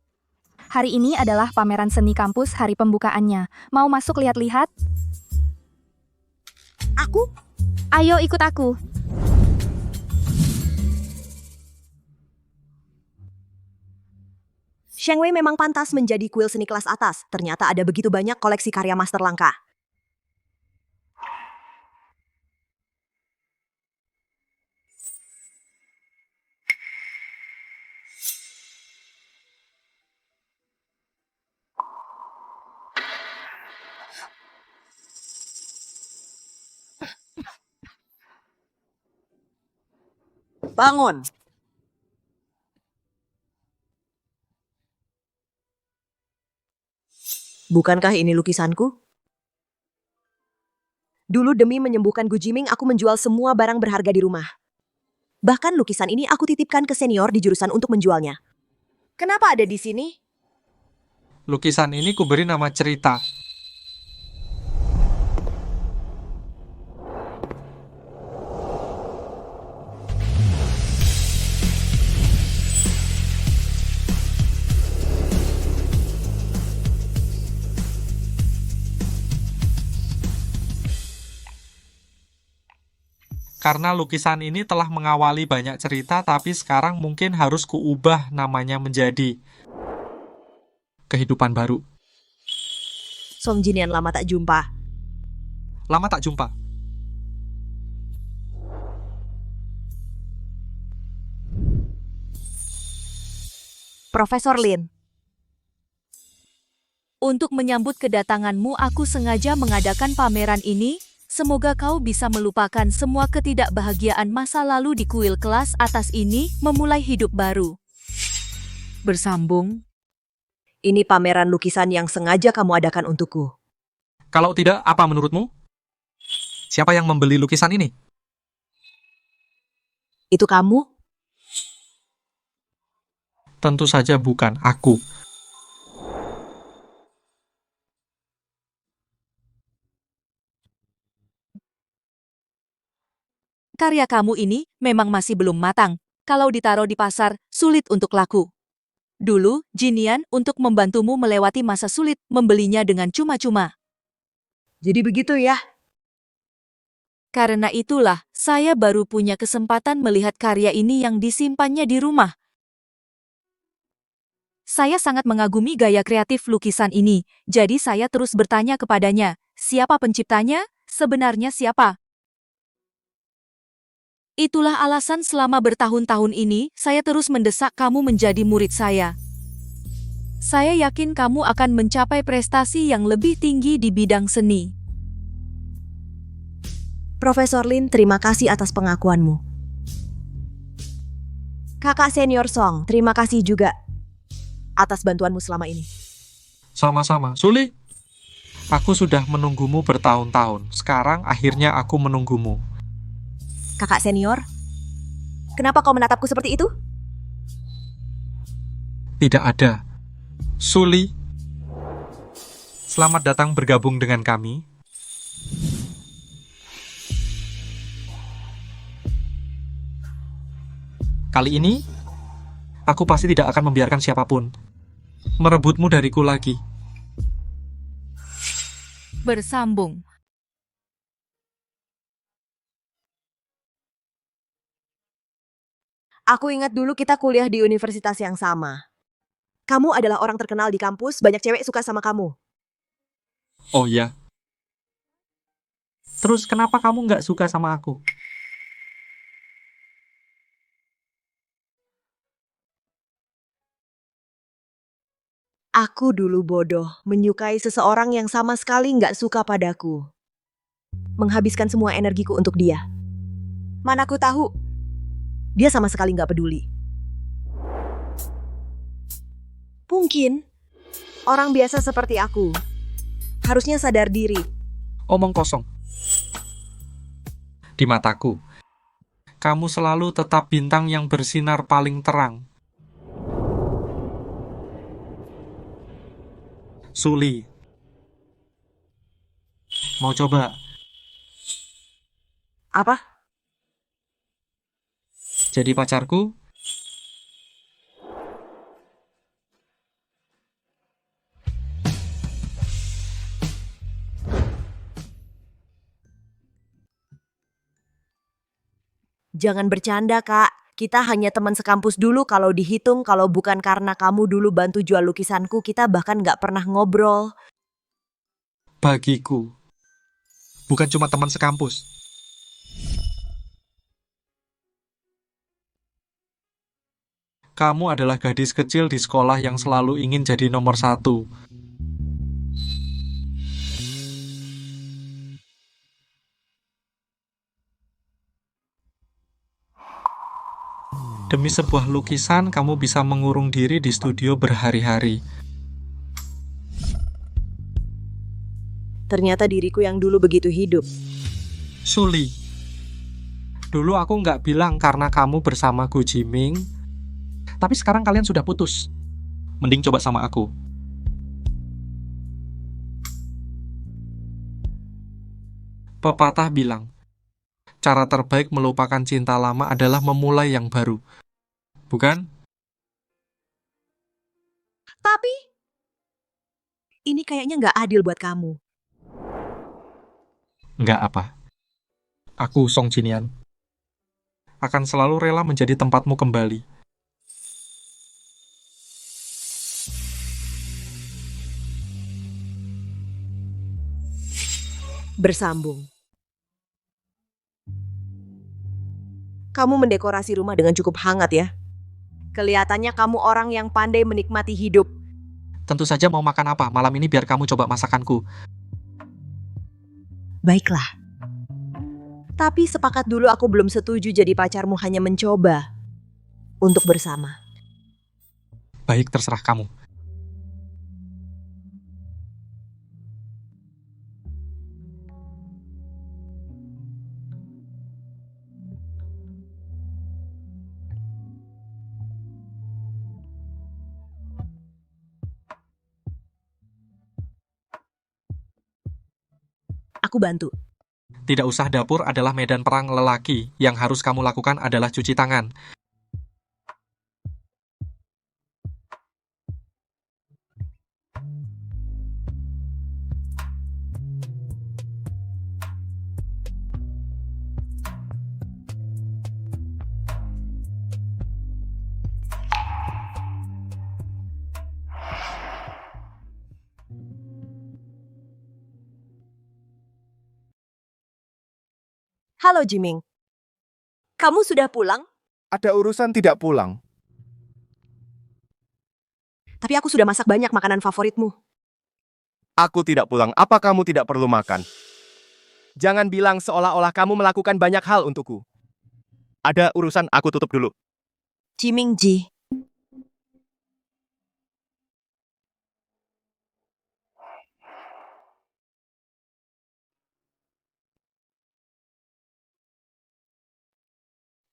hari ini adalah pameran seni kampus hari pembukaannya. Mau masuk lihat-lihat? Aku? Ayo ikut aku. Sheng Wei memang pantas menjadi kuil seni kelas atas. Ternyata ada begitu banyak koleksi karya master langka. bangun. Bukankah ini lukisanku? Dulu demi menyembuhkan Gu Jiming, aku menjual semua barang berharga di rumah. Bahkan lukisan ini aku titipkan ke senior di jurusan untuk menjualnya. Kenapa ada di sini? Lukisan ini kuberi nama cerita. Karena lukisan ini telah mengawali banyak cerita, tapi sekarang mungkin harus kuubah namanya menjadi kehidupan baru. Song Jin yang lama tak jumpa. Lama tak jumpa. Profesor Lin. Untuk menyambut kedatanganmu, aku sengaja mengadakan pameran ini. Semoga kau bisa melupakan semua ketidakbahagiaan masa lalu di kuil kelas atas ini, memulai hidup baru. Bersambung. Ini pameran lukisan yang sengaja kamu adakan untukku. Kalau tidak, apa menurutmu? Siapa yang membeli lukisan ini? Itu kamu? Tentu saja bukan aku. Karya kamu ini memang masih belum matang. Kalau ditaruh di pasar, sulit untuk laku. Dulu, Jinian untuk membantumu melewati masa sulit membelinya dengan cuma-cuma. Jadi begitu ya? Karena itulah, saya baru punya kesempatan melihat karya ini yang disimpannya di rumah. Saya sangat mengagumi gaya kreatif lukisan ini, jadi saya terus bertanya kepadanya, siapa penciptanya? Sebenarnya siapa? Itulah alasan selama bertahun-tahun ini, saya terus mendesak kamu menjadi murid saya. Saya yakin kamu akan mencapai prestasi yang lebih tinggi di bidang seni. Profesor Lin, terima kasih atas pengakuanmu. Kakak senior Song, terima kasih juga atas bantuanmu selama ini. Sama-sama. Suli, aku sudah menunggumu bertahun-tahun. Sekarang akhirnya aku menunggumu. Kakak senior, kenapa kau menatapku seperti itu? Tidak ada. Suli, selamat datang bergabung dengan kami. Kali ini, aku pasti tidak akan membiarkan siapapun merebutmu dariku lagi. Bersambung. Aku ingat dulu kita kuliah di universitas yang sama. Kamu adalah orang terkenal di kampus, banyak cewek suka sama kamu. Oh ya. Terus kenapa kamu nggak suka sama aku? Aku dulu bodoh, menyukai seseorang yang sama sekali nggak suka padaku. Menghabiskan semua energiku untuk dia. Mana aku tahu, dia sama sekali nggak peduli. Mungkin, orang biasa seperti aku harusnya sadar diri. Omong kosong. Di mataku, kamu selalu tetap bintang yang bersinar paling terang. Suli, mau coba Apa? jadi pacarku? Jangan bercanda, Kak. Kita hanya teman sekampus dulu kalau dihitung, kalau bukan karena kamu dulu bantu jual lukisanku, kita bahkan nggak pernah ngobrol. Bagiku, bukan cuma teman sekampus. Kamu adalah gadis kecil di sekolah yang selalu ingin jadi nomor 1. Demi sebuah lukisan, kamu bisa mengurung diri di studio berhari-hari. Ternyata diriku yang dulu begitu hidup. Suli, dulu aku nggak bilang karena kamu bersama Gu Jiming, tapi sekarang kalian sudah putus. Mending coba sama aku. Pepatah bilang, cara terbaik melupakan cinta lama adalah memulai yang baru. Bukan? Tapi, ini kayaknya nggak adil buat kamu. Nggak apa. Aku, Song Jinian, akan selalu rela menjadi tempatmu kembali. Bersambung. Kamu mendekorasi rumah dengan cukup hangat ya. Kelihatannya kamu orang yang pandai menikmati hidup. Tentu saja mau makan apa? Malam ini biar kamu coba masakanku. Baiklah. Tapi sepakat dulu aku belum setuju jadi pacarmu hanya mencoba untuk bersama. Baik, terserah kamu. Aku bantu. Tidak usah, dapur adalah medan perang lelaki. Yang harus kamu lakukan adalah cuci tangan. Halo Jiming. Kamu sudah pulang? Ada urusan tidak pulang. Tapi aku sudah masak banyak makanan favoritmu. Aku tidak pulang. Apa kamu tidak perlu makan? Jangan bilang seolah-olah kamu melakukan banyak hal untukku. Ada urusan, aku tutup dulu. Jiming Ji.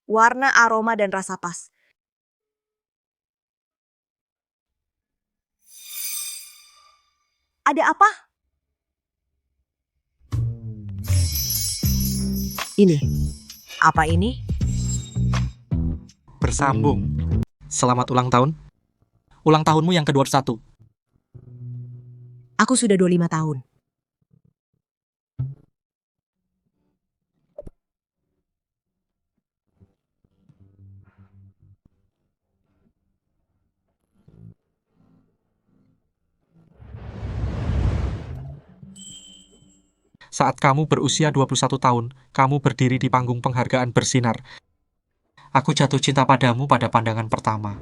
Warna, aroma, dan rasa pas. Ada apa? Ini. Apa ini? Bersambung. Selamat ulang tahun. Ulang tahunmu yang ke-21. Aku sudah 25 tahun. Saat kamu berusia 21 tahun, kamu berdiri di panggung penghargaan bersinar. Aku jatuh cinta padamu pada pandangan pertama.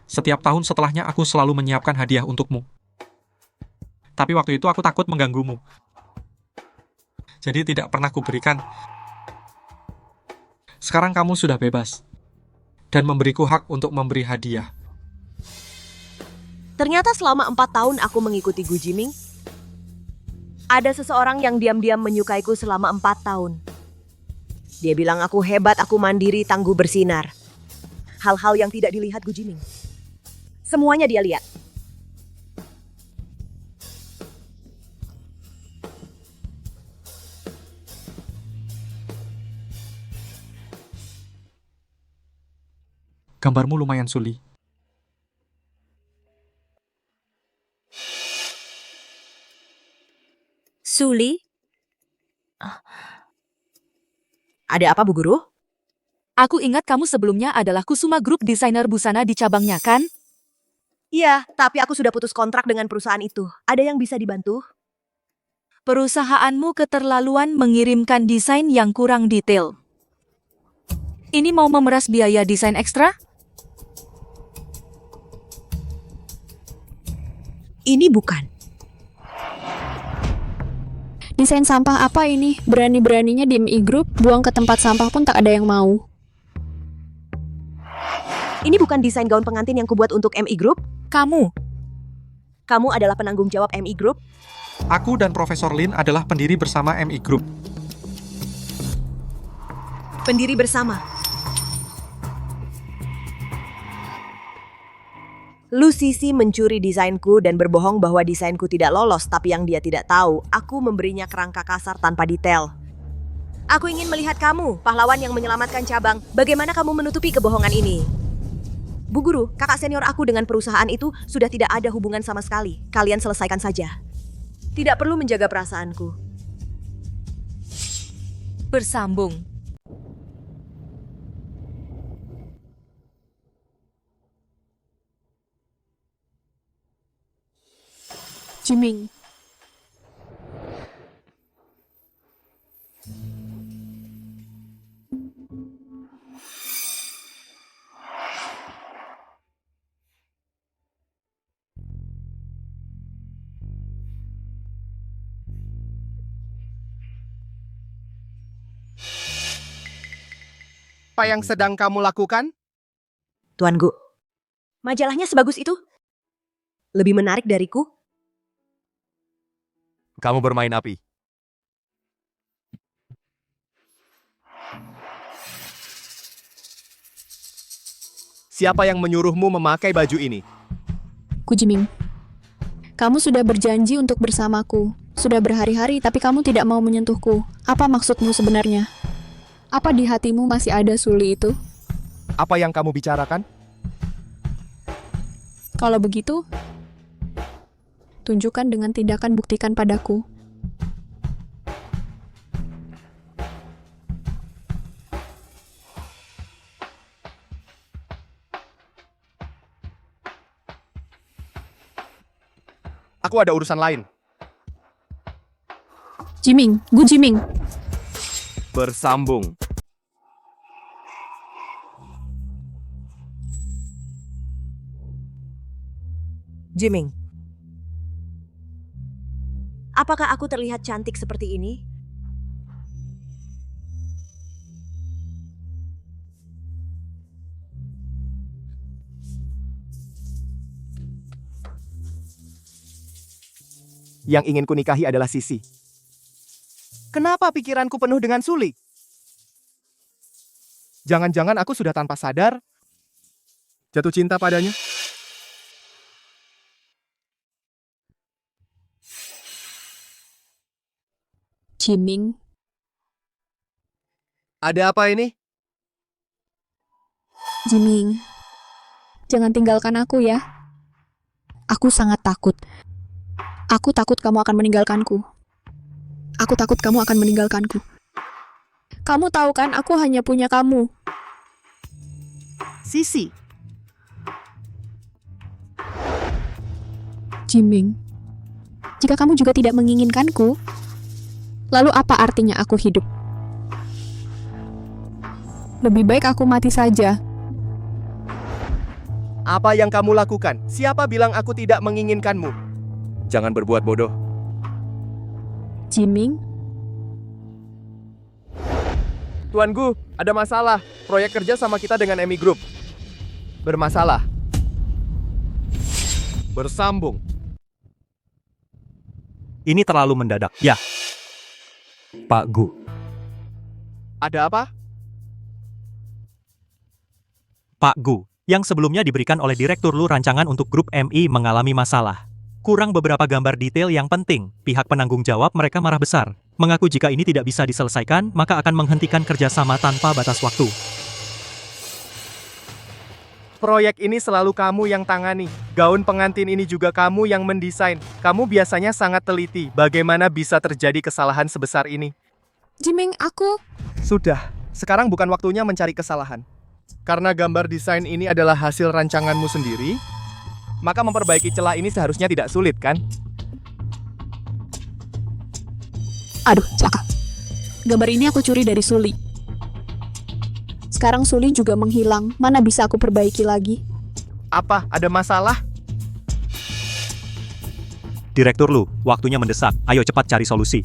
Setiap tahun setelahnya aku selalu menyiapkan hadiah untukmu. Tapi waktu itu aku takut mengganggumu. Jadi tidak pernah kuberikan. Sekarang kamu sudah bebas. Dan memberiku hak untuk memberi hadiah. Ternyata selama 4 tahun aku mengikuti Gu Jiming, ada seseorang yang diam-diam menyukaiku selama 4 tahun. Dia bilang aku hebat, aku mandiri, tangguh, bersinar. Hal-hal yang tidak dilihat Gu Jiming. Semuanya dia lihat. Gambarmu lumayan Suli. Suli? Ada apa, Bu Guru? Aku ingat kamu sebelumnya adalah Kusuma Group desainer busana di cabangnya, kan? Iya, tapi aku sudah putus kontrak dengan perusahaan itu. Ada yang bisa dibantu? Perusahaanmu keterlaluan mengirimkan desain yang kurang detail. Ini mau memeras biaya desain ekstra? Ini bukan. Desain sampah apa ini? Berani-beraninya di MI Group, buang ke tempat sampah pun tak ada yang mau. Ini bukan desain gaun pengantin yang kubuat untuk MI Group. Kamu. Kamu adalah penanggung jawab MI Group. Aku dan Profesor Lin adalah pendiri bersama MI Group. Pendiri bersama. Lu Sisi mencuri desainku dan berbohong bahwa desainku tidak lolos, tapi yang dia tidak tahu, aku memberinya kerangka kasar tanpa detail. Aku ingin melihat kamu, pahlawan yang menyelamatkan cabang. Bagaimana kamu menutupi kebohongan ini? Bu Guru, kakak senior aku dengan perusahaan itu sudah tidak ada hubungan sama sekali. Kalian selesaikan saja. Tidak perlu menjaga perasaanku. Bersambung. Jiming. Apa yang sedang kamu lakukan? Tuan Gu, majalahnya sebagus itu? Lebih menarik dariku? Kamu bermain api. Siapa yang menyuruhmu memakai baju ini? Gu Jiming. Kamu sudah berjanji untuk bersamaku. Sudah berhari-hari tapi kamu tidak mau menyentuhku. Apa maksudmu sebenarnya? Apa di hatimu masih ada Suli itu? Apa yang kamu bicarakan? Kalau begitu, tunjukkan dengan tindakan, buktikan padaku. Aku ada urusan lain. Jiming, Gu Jiming. Bersambung. Jiming. Apakah aku terlihat cantik seperti ini? Yang ingin kunikahi adalah Sisi. Kenapa pikiranku penuh dengan Suli? Jangan-jangan aku sudah tanpa sadar jatuh cinta padanya? Jiming. Ada apa ini? Jiming. Jangan tinggalkan aku ya. Aku sangat takut. Aku takut kamu akan meninggalkanku. Aku takut kamu akan meninggalkanku. Kamu tahu kan, aku hanya punya kamu. Sisi. Jiming. Jika kamu juga tidak menginginkanku, lalu apa artinya aku hidup? Lebih baik aku mati saja. Apa yang kamu lakukan? Siapa bilang aku tidak menginginkanmu? Jangan berbuat bodoh. Jiming. Tuan Gu, ada masalah. Proyek kerja sama kita dengan MI Group bermasalah. Bersambung. Ini terlalu mendadak. Ya, Pak Gu. Ada apa? Pak Gu, yang sebelumnya diberikan oleh Direktur Lu rancangan untuk grup MI mengalami masalah. Kurang beberapa gambar detail yang penting. Pihak penanggung jawab mereka marah besar. Mengaku jika ini tidak bisa diselesaikan, maka akan menghentikan kerjasama tanpa batas waktu. Proyek ini selalu kamu yang tangani. Gaun pengantin ini juga kamu yang mendesain. Kamu biasanya sangat teliti. Bagaimana bisa terjadi kesalahan sebesar ini? Jiming, aku... Sudah, sekarang bukan waktunya mencari kesalahan. Karena gambar desain ini adalah hasil rancanganmu sendiri, maka memperbaiki celah ini seharusnya tidak sulit, kan? Aduh, celaka. Gambar ini aku curi dari Suli. Sekarang Suli juga menghilang. Mana bisa aku perbaiki lagi? Apa? Ada masalah? Direktur Lu, waktunya mendesak. Ayo cepat cari solusi.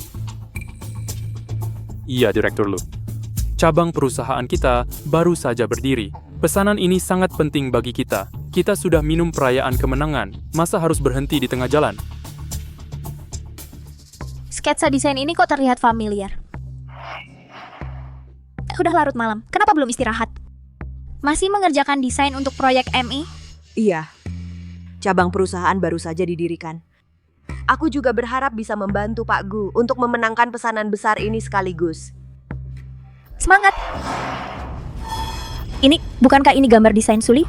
Iya, Direktur Lu. Cabang perusahaan kita baru saja berdiri. Pesanan ini sangat penting bagi kita. Kita sudah minum perayaan kemenangan. Masa harus berhenti di tengah jalan? Sketsa desain ini kok terlihat familiar. Udah larut malam, kenapa belum istirahat? Masih mengerjakan desain untuk proyek MI? Iya, cabang perusahaan baru saja didirikan. Aku juga berharap bisa membantu Pak Gu untuk memenangkan pesanan besar ini sekaligus. Semangat! Bukankah ini gambar desain Suli?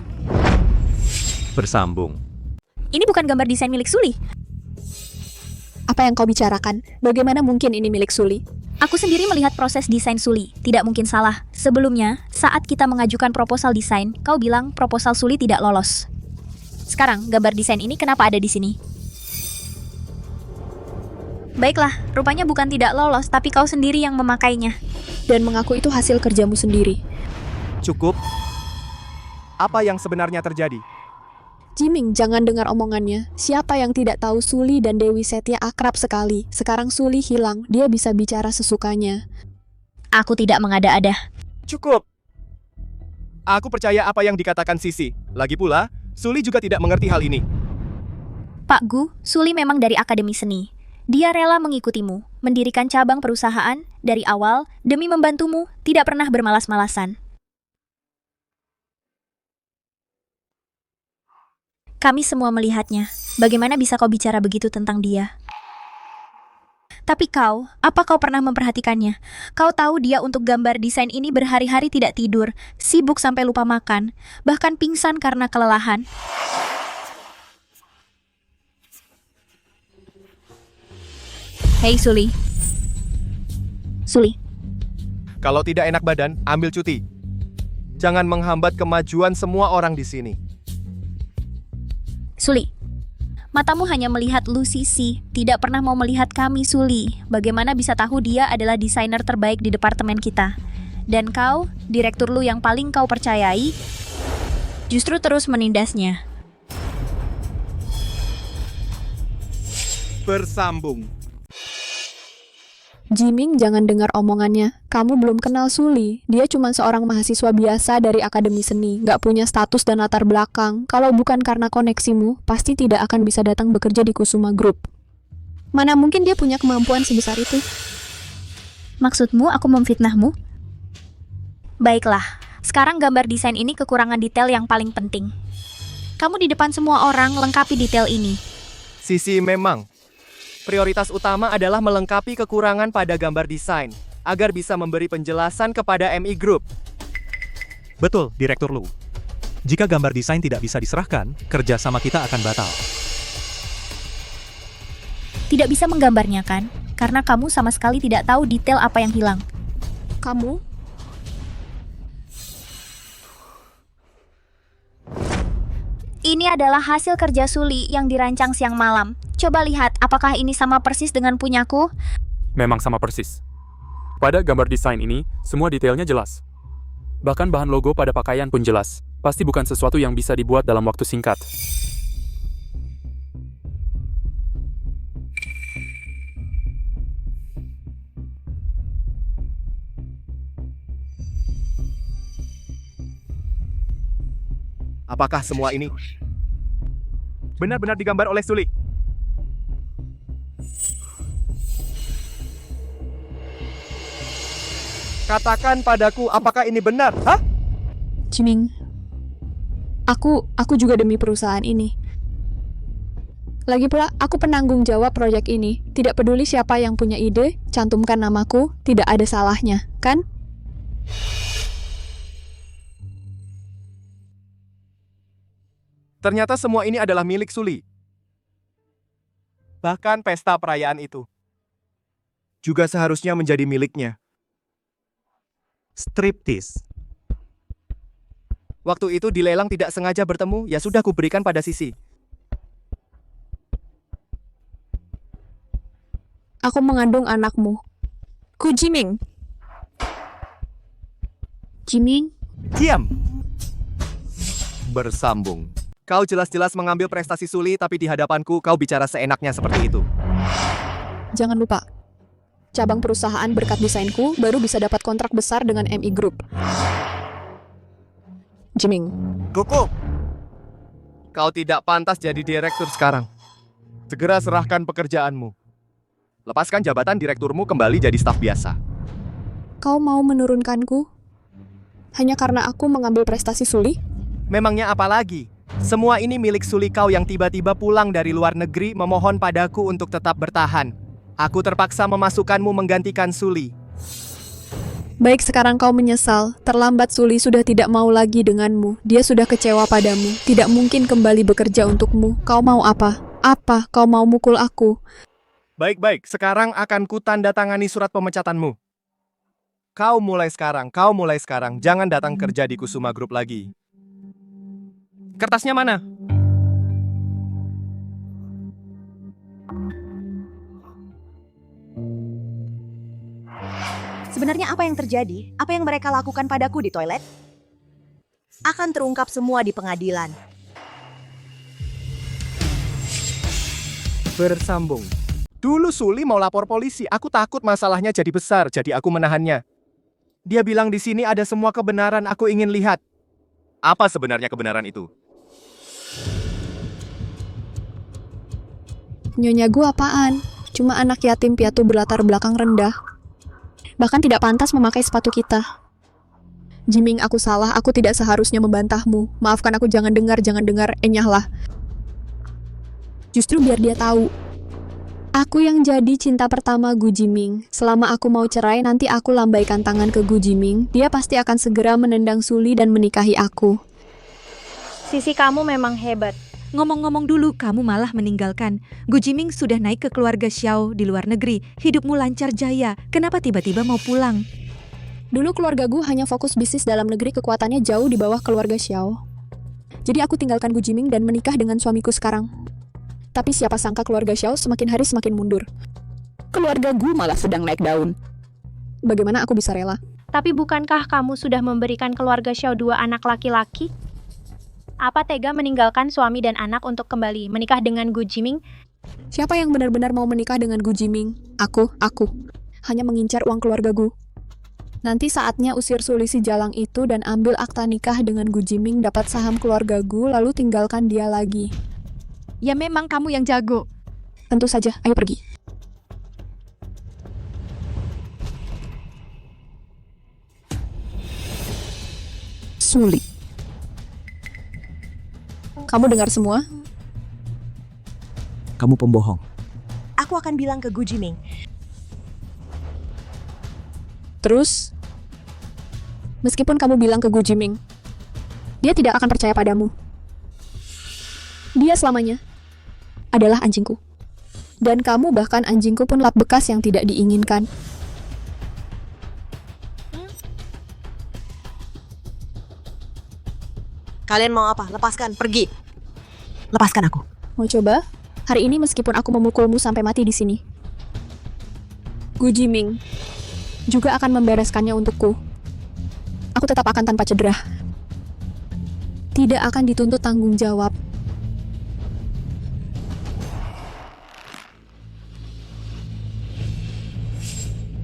Bersambung. Ini bukan gambar desain milik Suli. Apa yang kau bicarakan? Bagaimana mungkin ini milik Suli? Aku sendiri melihat proses desain Suli. Tidak mungkin salah. Sebelumnya, saat kita mengajukan proposal desain, kau bilang proposal Suli tidak lolos. Sekarang, gambar desain ini kenapa ada di sini? Baiklah, rupanya bukan tidak lolos, tapi kau sendiri yang memakainya. Dan mengaku itu hasil kerjamu sendiri. Cukup. Apa yang sebenarnya terjadi? Jiming, jangan dengar omongannya. Siapa yang tidak tahu Suli dan Dewi Setia akrab sekali. Sekarang Suli hilang, dia bisa bicara sesukanya. Aku tidak mengada-ada. Cukup. Aku percaya apa yang dikatakan Sisi. Lagi pula, Suli juga tidak mengerti hal ini. Pak Gu, Suli memang dari Akademi Seni. Dia rela mengikutimu, mendirikan cabang perusahaan dari awal demi membantumu, tidak pernah bermalas-malasan. Kami semua melihatnya. Bagaimana bisa kau bicara begitu tentang dia? Tapi kau, apa kau pernah memperhatikannya? Kau tahu dia untuk gambar desain ini berhari-hari tidak tidur, sibuk sampai lupa makan, bahkan pingsan karena kelelahan. Hei Suli. Suli. Kalau tidak enak badan, ambil cuti. Jangan menghambat kemajuan semua orang di sini. Suli, matamu hanya melihat Lu Sisi, tidak pernah mau melihat kami Suli. Bagaimana bisa tahu dia adalah desainer terbaik di departemen kita? Dan kau, direktur Lu yang paling kau percayai, justru terus menindasnya. Bersambung. Jiming, jangan dengar omongannya. Kamu belum kenal Suli. Dia cuma seorang mahasiswa biasa dari Akademi Seni, nggak punya status dan latar belakang. Kalau bukan karena koneksimu, pasti tidak akan bisa datang bekerja di Kusuma Group. Mana mungkin dia punya kemampuan sebesar itu? Maksudmu aku memfitnahmu? Baiklah, sekarang gambar desain ini kekurangan detail yang paling penting. Kamu di depan semua orang lengkapi detail ini. Sisi memang. Prioritas utama adalah melengkapi kekurangan pada gambar desain, agar bisa memberi penjelasan kepada MI Group. Betul, Direktur Lu. Jika gambar desain tidak bisa diserahkan, kerjasama kita akan batal. Tidak bisa menggambarnya kan? Karena kamu sama sekali tidak tahu detail apa yang hilang. Kamu? Ini adalah hasil kerja Suli yang dirancang siang malam. Coba lihat, apakah ini sama persis dengan punyaku? Memang sama persis. Pada gambar desain ini, semua detailnya jelas. Bahkan bahan logo pada pakaian pun jelas. Pasti bukan sesuatu yang bisa dibuat dalam waktu singkat. Apakah semua ini benar-benar digambar oleh Suli? Katakan padaku, apakah ini benar? Hah? Jiming, aku juga demi perusahaan ini. Lagi pula, aku penanggung jawab proyek ini. Tidak peduli siapa yang punya ide, cantumkan namaku, tidak ada salahnya, kan? Ternyata semua ini adalah milik Suli. Bahkan pesta perayaan itu juga seharusnya menjadi miliknya. Striptease. Waktu itu di lelang tidak sengaja bertemu, ya sudah kuberikan pada Sisi. Aku mengandung anakmu. Ku Jiming. Jiming, Diam! Bersambung. Kau jelas-jelas mengambil prestasi Suli, tapi di hadapanku kau bicara seenaknya seperti itu. Jangan lupa, cabang perusahaan berkat desainku baru bisa dapat kontrak besar dengan MI Group. Jiming, Cukup! Kau tidak pantas jadi direktur sekarang. Segera serahkan pekerjaanmu. Lepaskan jabatan direkturmu kembali jadi staf biasa. kau mau menurunkanku? Hanya karena aku mengambil prestasi Suli? Memangnya apa lagi? Semua ini milik Suli kau yang tiba-tiba pulang dari luar negeri memohon padaku untuk tetap bertahan. Aku terpaksa memasukkanmu menggantikan Suli. Baik, sekarang kau menyesal. Terlambat, Suli sudah tidak mau lagi denganmu. Dia sudah kecewa padamu. Tidak mungkin kembali bekerja untukmu. Kau mau apa? Apa? Kau mau mukul aku? Baik-baik, sekarang akan ku tanda tangani surat pemecatanmu. Kau mulai sekarang. Jangan datang kerja di Kusuma Group lagi. Kertasnya mana? Sebenarnya apa yang terjadi? Apa yang mereka lakukan padaku di toilet? Akan terungkap semua di pengadilan. Bersambung. Dulu Suli mau lapor polisi, aku takut masalahnya jadi besar, jadi aku menahannya. Dia bilang di sini ada semua kebenaran, aku ingin lihat. Apa sebenarnya kebenaran itu? Nyonya gue apaan? Cuma anak yatim piatu berlatar belakang rendah. Bahkan tidak pantas memakai sepatu kita. Jiming, aku salah. Aku tidak seharusnya membantahmu. Maafkan aku, jangan dengar, enyahlah. Justru biar dia tahu. Aku yang jadi cinta pertama Gu Jiming. Selama aku mau cerai, nanti aku lambaikan tangan ke Gu Jiming. Dia pasti akan segera menendang Suli dan menikahi aku. Sisi kamu memang hebat. Ngomong-ngomong dulu, kamu malah meninggalkan. Gu Jiming sudah naik ke keluarga Xiao di luar negeri. Hidupmu lancar jaya. Kenapa tiba-tiba mau pulang? Dulu keluarga Gu hanya fokus bisnis dalam negeri, kekuatannya jauh di bawah keluarga Xiao. Jadi aku tinggalkan Gu Jiming dan menikah dengan suamiku sekarang. Tapi siapa sangka keluarga Xiao semakin hari semakin mundur. Keluarga Gu malah sedang naik daun. Bagaimana aku bisa rela? Tapi bukankah kamu sudah memberikan keluarga Xiao 2 anak laki-laki? Apa tega meninggalkan suami dan anak untuk kembali menikah dengan Gu Jiming? Siapa yang benar-benar mau menikah dengan Gu Jiming? Aku. Hanya mengincar uang keluarga Gu. Nanti saatnya usir Suli si jalang itu dan ambil akta nikah dengan Gu Jiming, dapat saham keluarga Gu, lalu tinggalkan dia lagi. Ya memang kamu yang jago. Tentu saja, ayo pergi. Suli. Kamu dengar semua? Kamu pembohong. Aku akan bilang ke Gu Jiming. Terus, meskipun kamu bilang ke Gu Jiming, dia tidak akan percaya padamu. Dia selamanya adalah anjingku. Dan kamu bahkan anjingku pun lap bekas yang tidak diinginkan. Kalian mau apa? Lepaskan, pergi. Lepaskan aku. Mau coba? Hari ini meskipun aku memukulmu sampai mati di sini, Gu Jiming juga akan membereskannya untukku. Aku tetap akan tanpa cedera. Tidak akan dituntut tanggung jawab.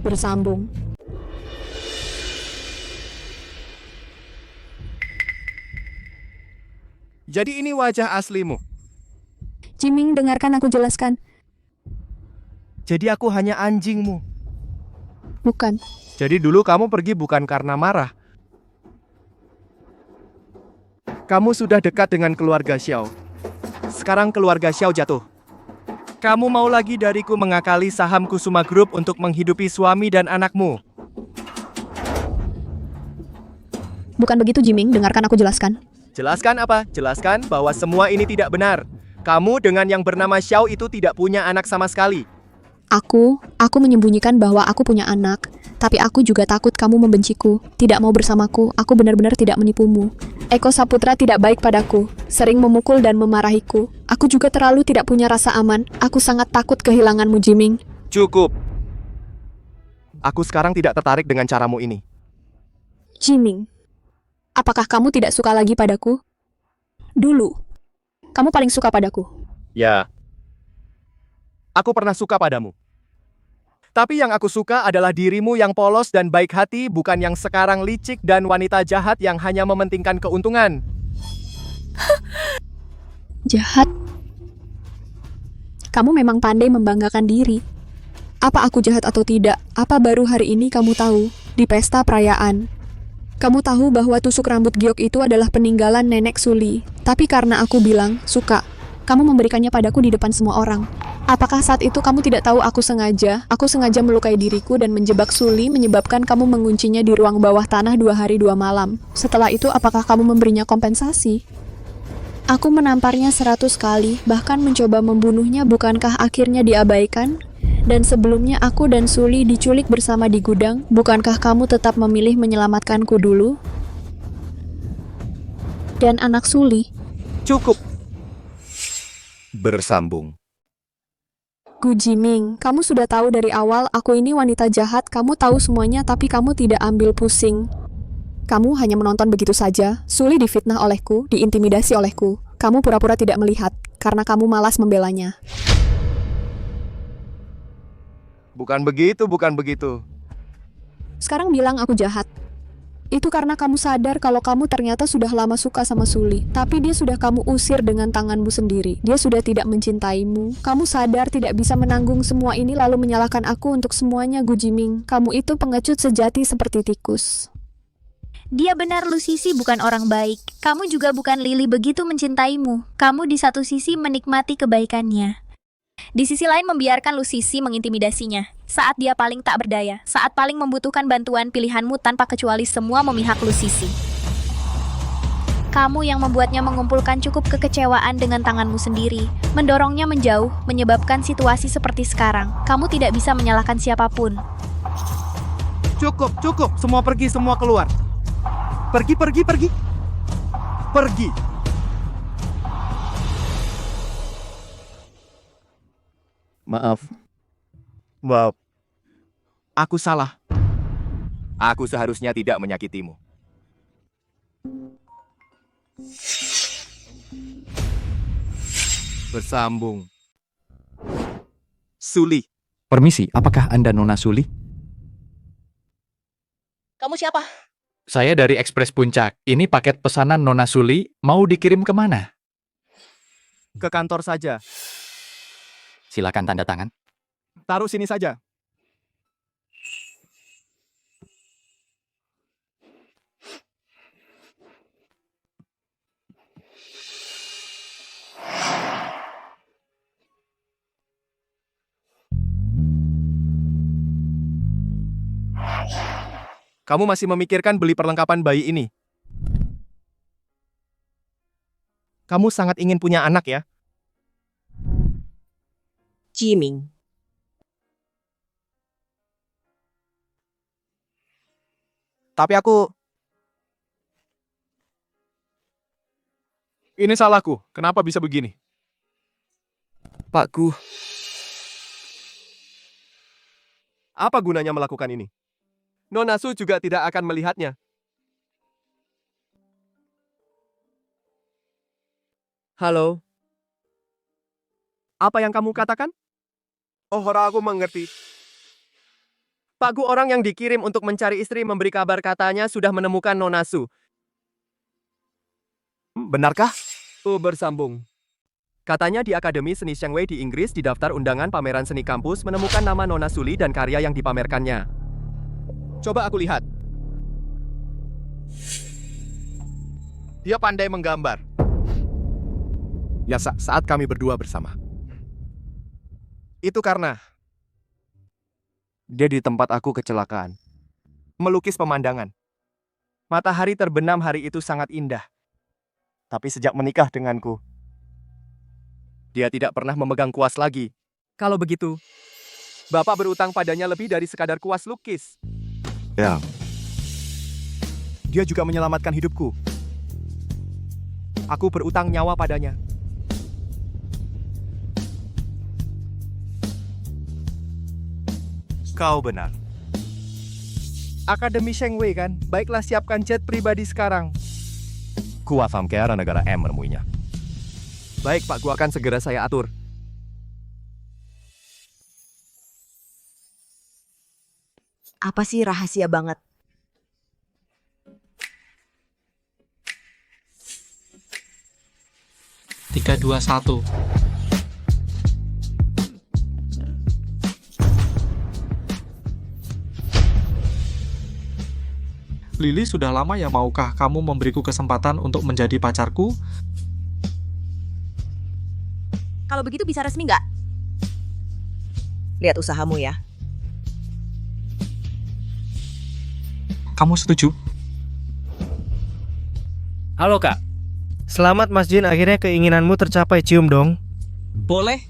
Bersambung. Jadi ini wajah aslimu. Jiming, dengarkan aku jelaskan. Jadi aku hanya anjingmu. Bukan. Jadi dulu kamu pergi bukan karena marah. Kamu sudah dekat dengan keluarga Xiao. Sekarang keluarga Xiao jatuh. Kamu mau lagi dariku mengakali saham Kusuma Group untuk menghidupi suami dan anakmu. Bukan begitu, Jiming. Dengarkan aku jelaskan. Jelaskan apa? Jelaskan bahwa semua ini tidak benar. Kamu dengan yang bernama Xiao itu tidak punya anak sama sekali. Aku menyembunyikan bahwa aku punya anak. Tapi aku juga takut kamu membenciku, tidak mau bersamaku. Aku benar-benar tidak menipumu. Eko Saputra tidak baik padaku, sering memukul dan memarahiku. Aku juga terlalu tidak punya rasa aman. Aku sangat takut kehilanganmu, Jiming. Cukup. Aku sekarang tidak tertarik dengan caramu ini. Jiming. Apakah kamu tidak suka lagi padaku? Dulu, kamu paling suka padaku. Ya, Aku pernah suka padamu. Tapi yang aku suka adalah dirimu yang polos dan baik hati, bukan yang sekarang licik dan wanita jahat yang hanya mementingkan keuntungan. Jahat. Kamu memang pandai membanggakan diri. Apa aku jahat atau tidak? Apa baru hari ini kamu tahu? Di pesta perayaan. Kamu tahu bahwa tusuk rambut giok itu adalah peninggalan nenek Suli. Tapi karena aku bilang, suka, kamu memberikannya padaku di depan semua orang. Apakah saat itu kamu tidak tahu aku sengaja melukai diriku dan menjebak Suli, menyebabkan kamu menguncinya di ruang bawah tanah 2 hari 2 malam. Setelah itu apakah kamu memberinya kompensasi? Aku menamparnya 100 kali, bahkan mencoba membunuhnya, bukankah akhirnya diabaikan? Dan sebelumnya aku dan Suli diculik bersama di gudang, bukankah kamu tetap memilih menyelamatkanku dulu? Dan anak Suli. Cukup. Bersambung. Gu Jiming, kamu sudah tahu dari awal aku ini wanita jahat, kamu tahu semuanya tapi kamu tidak ambil pusing. Kamu hanya menonton begitu saja, Suli difitnah olehku, diintimidasi olehku. Kamu pura-pura tidak melihat, karena kamu malas membelanya. Bukan begitu, bukan begitu. Sekarang bilang aku jahat. Itu karena kamu sadar kalau kamu ternyata sudah lama suka sama Suli. Tapi dia sudah kamu usir dengan tanganmu sendiri. Dia sudah tidak mencintaimu. Kamu sadar tidak bisa menanggung semua ini lalu menyalahkan aku untuk semuanya, Gu Jiming. Kamu itu pengecut sejati seperti tikus. Dia benar, Lu Sisi bukan orang baik. Kamu juga bukan Lily begitu mencintaimu. Kamu di satu sisi menikmati kebaikannya. Di sisi lain membiarkan Lu Sisi mengintimidasinya. Saat dia paling tak berdaya, saat paling membutuhkan bantuan pilihanmu tanpa kecuali semua memihak Lu Sisi. Kamu yang membuatnya mengumpulkan cukup kekecewaan dengan tanganmu sendiri, mendorongnya menjauh, menyebabkan situasi seperti sekarang. Kamu tidak bisa menyalahkan siapapun. Cukup, cukup. Semua pergi, semua keluar. Pergi, pergi, pergi. Pergi. maaf. Maaf. Aku salah. Aku seharusnya tidak menyakitimu. Bersambung. Suli. Permisi, apakah Anda Nona Suli? Kamu siapa? Saya dari Ekspres Puncak. Ini paket pesanan Nona Suli. Mau dikirim kemana? Ke kantor saja. Silakan tanda tangan. Taruh sini saja. Kamu masih memikirkan beli perlengkapan bayi ini? Kamu sangat ingin punya anak ya? Jiming. Tapi aku... Ini salahku. Kenapa bisa begini? Pakku, Apa gunanya melakukan ini? Nona Su juga tidak akan melihatnya. Halo. Apa yang kamu katakan? Oh, aku mengerti. Pak Gu, orang yang dikirim untuk mencari istri, memberi kabar katanya sudah menemukan Nona Su. Benarkah? Oh, bersambung. Katanya di Akademi Seni Shangwei di Inggris di daftar undangan pameran seni kampus menemukan nama Nona Suli dan karya yang dipamerkannya. Coba aku lihat. Dia pandai menggambar. Ya, saat kami berdua bersama. Itu karena dia di tempat aku kecelakaan. Melukis pemandangan. Matahari terbenam hari itu sangat indah. Tapi sejak menikah denganku, dia tidak pernah memegang kuas lagi. Kalau begitu, Bapak berutang padanya lebih dari sekadar kuas lukis. Ya. Dia juga menyelamatkan hidupku. Aku berutang nyawa padanya. Kau benar. Akademi Shangwei kan? Baiklah, siapkan jet pribadi sekarang. Kuafam ke arah negara M menemuinya. Baik, Pak, gua akan segera saya atur. Apa sih rahasia banget? Tiga, dua, satu. Lily, sudah lama ya maukah kamu memberiku kesempatan untuk menjadi pacarku? Kalau begitu bisa resmi nggak? Lihat usahamu ya. Kamu setuju? Halo kak. Selamat Mas Jin, akhirnya keinginanmu tercapai, cium dong. Boleh.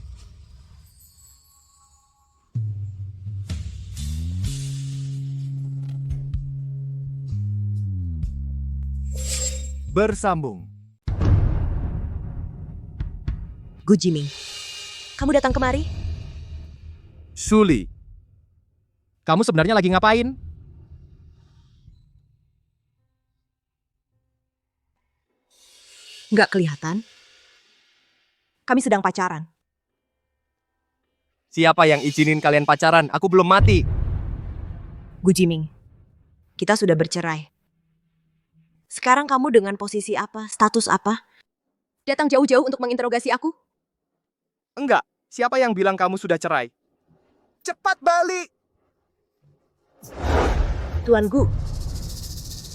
Bersambung. Gu Jiming, kamu datang kemari? Suli, kamu sebenarnya lagi ngapain? Nggak kelihatan. Kami sedang pacaran. Siapa yang izinin kalian pacaran? Aku belum mati. Gu Jiming, kita sudah bercerai. Sekarang kamu dengan posisi apa? Status apa? Datang jauh-jauh untuk menginterogasi aku? Enggak, siapa yang bilang kamu sudah cerai? Cepat balik! Tuan Gu,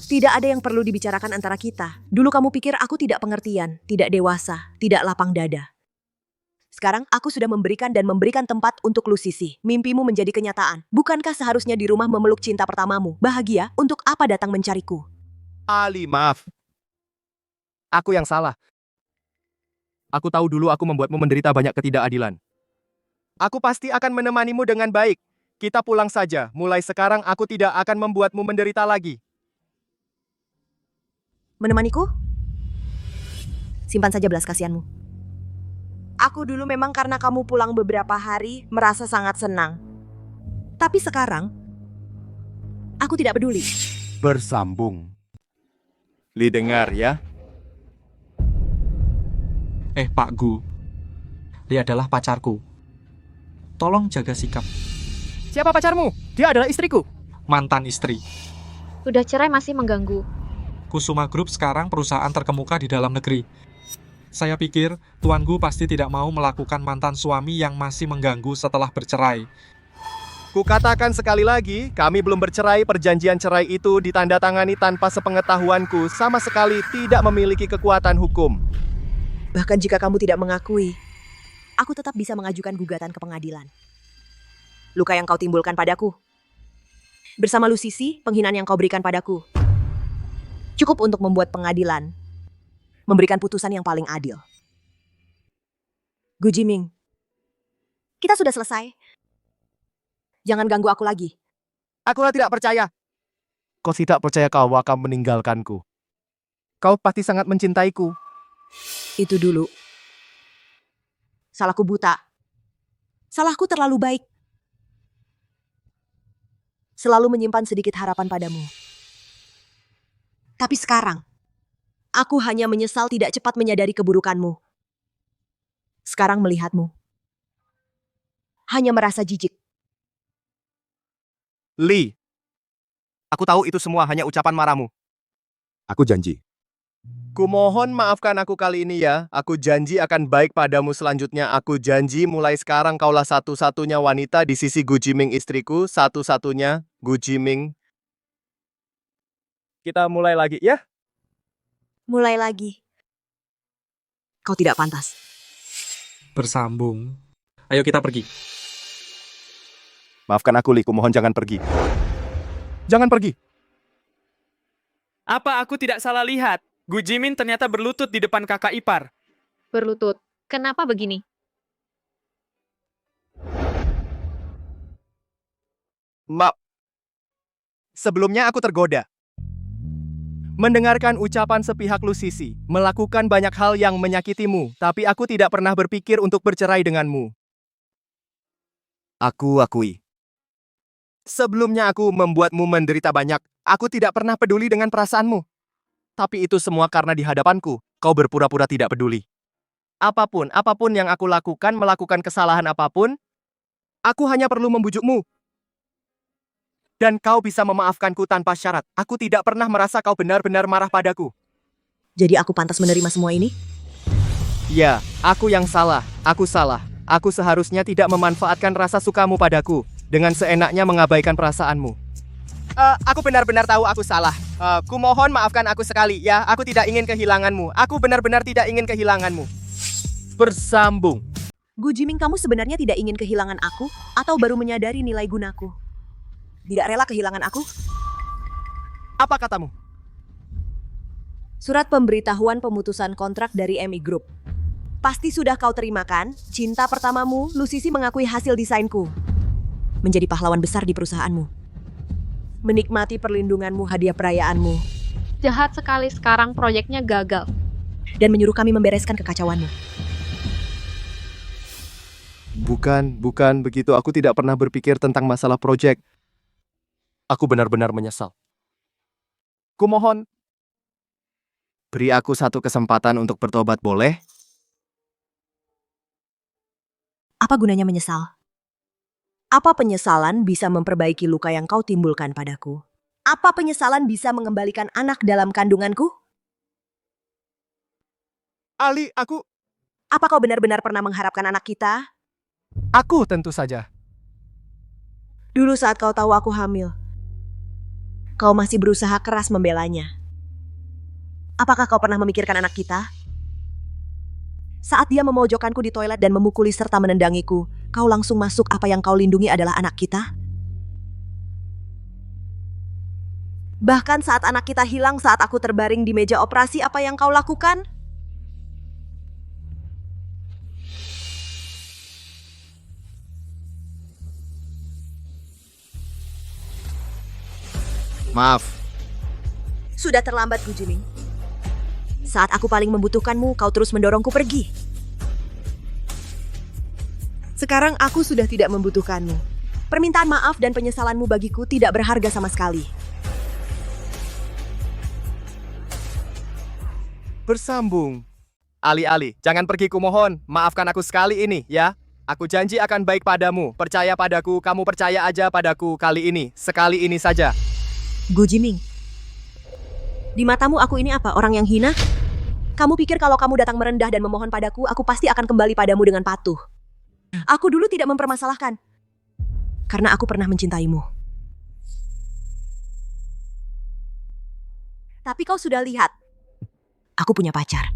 tidak ada yang perlu dibicarakan antara kita. Dulu kamu pikir aku tidak pengertian, tidak dewasa, tidak lapang dada. Sekarang aku sudah memberikan tempat untuk lu Sisi. Mimpimu menjadi kenyataan. Bukankah seharusnya di rumah memeluk cinta pertamamu? Bahagia? Untuk apa datang mencariku? Ali, maaf. Aku yang salah. Aku tahu dulu aku membuatmu menderita banyak ketidakadilan. Aku pasti akan menemanimu dengan baik. Kita pulang saja. Mulai sekarang aku tidak akan membuatmu menderita lagi. Menemaniku? Simpan saja belas kasihanmu. Aku dulu memang karena kamu pulang beberapa hari merasa sangat senang. Tapi sekarang, aku tidak peduli. Bersambung. Li dengar ya. Pak Gu, dia adalah pacarku. Tolong jaga sikap. Siapa pacarmu? Dia adalah istriku. Mantan istri. Sudah cerai masih mengganggu. Kusuma Group sekarang perusahaan terkemuka di dalam negeri. Saya pikir Tuan Gu pasti tidak mau melakukan mantan suami yang masih mengganggu setelah bercerai. Kukatakan sekali lagi, kami belum bercerai. Perjanjian cerai itu ditandatangani tanpa sepengetahuanku, sama sekali tidak memiliki kekuatan hukum. Bahkan jika kamu tidak mengakui, aku tetap bisa mengajukan gugatan ke pengadilan. Luka yang kau timbulkan padaku, bersama Lu Sisi, penghinaan yang kau berikan padaku, cukup untuk membuat pengadilan memberikan putusan yang paling adil. Gu Jiming, kita sudah selesai. Jangan ganggu aku lagi. Akulah tidak percaya. Kau tidak percaya kau akan meninggalkanku. Kau pasti sangat mencintaiku. Itu dulu. Salahku buta. Salahku terlalu baik. Selalu menyimpan sedikit harapan padamu. Tapi sekarang, aku hanya menyesal tidak cepat menyadari keburukanmu. Sekarang melihatmu, hanya merasa jijik. Li, aku tahu itu semua hanya ucapan marahmu. Aku janji. Kumohon maafkan aku kali ini ya. Aku janji akan baik padamu selanjutnya. Aku janji mulai sekarang kaulah satu-satunya wanita di sisi Gu Jiming istriku. Satu-satunya Gu Jiming. Kita mulai lagi ya. Mulai lagi. Kau tidak pantas. Bersambung. Ayo kita pergi. Maafkan aku, Li. Kumohon jangan pergi. Jangan pergi. Apa aku tidak salah lihat? Gu Jimin ternyata berlutut di depan kakak ipar. Berlutut. Kenapa begini? Sebelumnya aku tergoda. Mendengarkan ucapan sepihak Lu Sisi, melakukan banyak hal yang menyakitimu, tapi aku tidak pernah berpikir untuk bercerai denganmu. Aku akui. Sebelumnya aku membuatmu menderita banyak. Aku tidak pernah peduli dengan perasaanmu. Tapi itu semua karena di hadapanku, kau berpura-pura tidak peduli. Apapun yang aku lakukan, melakukan kesalahan apapun, aku hanya perlu membujukmu. Dan kau bisa memaafkanku tanpa syarat. Aku tidak pernah merasa kau benar-benar marah padaku. Jadi aku pantas menerima semua ini? Ya, aku yang salah. Aku salah. Aku seharusnya tidak memanfaatkan rasa sukamu padaku dengan seenaknya mengabaikan perasaanmu. Aku benar-benar tahu aku salah. Kumohon maafkan aku sekali, ya. Aku tidak ingin kehilanganmu. Aku benar-benar tidak ingin kehilanganmu. Bersambung. Gu Jiming, kamu sebenarnya tidak ingin kehilangan aku atau baru menyadari nilai gunaku? Tidak rela kehilangan aku? Apa katamu? Surat pemberitahuan pemutusan kontrak dari MI Group. Pasti sudah kau terima kan? Cinta pertamamu, Lu Sisi mengakui hasil desainku. Menjadi pahlawan besar di perusahaanmu. Menikmati perlindunganmu, hadiah perayaanmu. Jahat sekali sekarang proyeknya gagal. Dan menyuruh kami membereskan kekacauanmu. Bukan begitu. Aku tidak pernah berpikir tentang masalah proyek. Aku benar-benar menyesal. Kumohon, beri aku satu kesempatan untuk bertobat, boleh? Apa gunanya menyesal? Apa penyesalan bisa memperbaiki luka yang kau timbulkan padaku? Apa penyesalan bisa mengembalikan anak dalam kandunganku? Ali, aku... Apa kau benar-benar pernah mengharapkan anak kita? Aku tentu saja. Dulu saat kau tahu aku hamil, kau masih berusaha keras membelanya. Apakah kau pernah memikirkan anak kita? Saat dia memojokkanku di toilet dan memukuli serta menendangiku, kau langsung masuk. Apa yang kau lindungi adalah anak kita? Bahkan saat anak kita hilang saat aku terbaring di meja operasi, apa yang kau lakukan? Maaf. Sudah terlambat, Gu Jiming. Saat aku paling membutuhkanmu, kau terus mendorongku pergi. Sekarang aku sudah tidak membutuhkanmu. Permintaan maaf dan penyesalanmu bagiku tidak berharga sama sekali. Bersambung. Ali, jangan pergi, kumohon. Maafkan aku sekali ini, ya. Aku janji akan baik padamu. Percaya padaku, kamu percaya aja padaku kali ini. Sekali ini saja. Gu Jiming, di matamu aku ini apa? Orang yang hina? Kamu pikir kalau kamu datang merendah dan memohon padaku, aku pasti akan kembali padamu dengan patuh. Aku dulu tidak mempermasalahkan. Karena aku pernah mencintaimu. Tapi kau sudah lihat, aku punya pacar.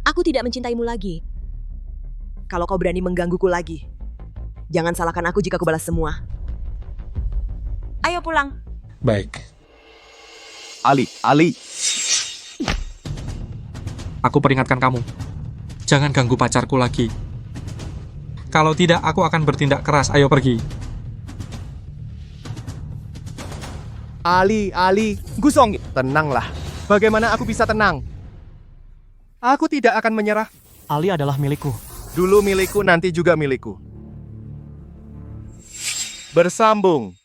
Aku tidak mencintaimu lagi. Kalau kau berani menggangguku lagi, jangan salahkan aku jika aku balas semua. Ayo pulang. Baik. Ali. Aku peringatkan kamu. Jangan ganggu pacarku lagi. Kalau tidak, aku akan bertindak keras. Ayo pergi. Ali, Gusong. Tenanglah. Bagaimana aku bisa tenang? Aku tidak akan menyerah. Ali adalah milikku. Dulu milikku, nanti juga milikku. Bersambung.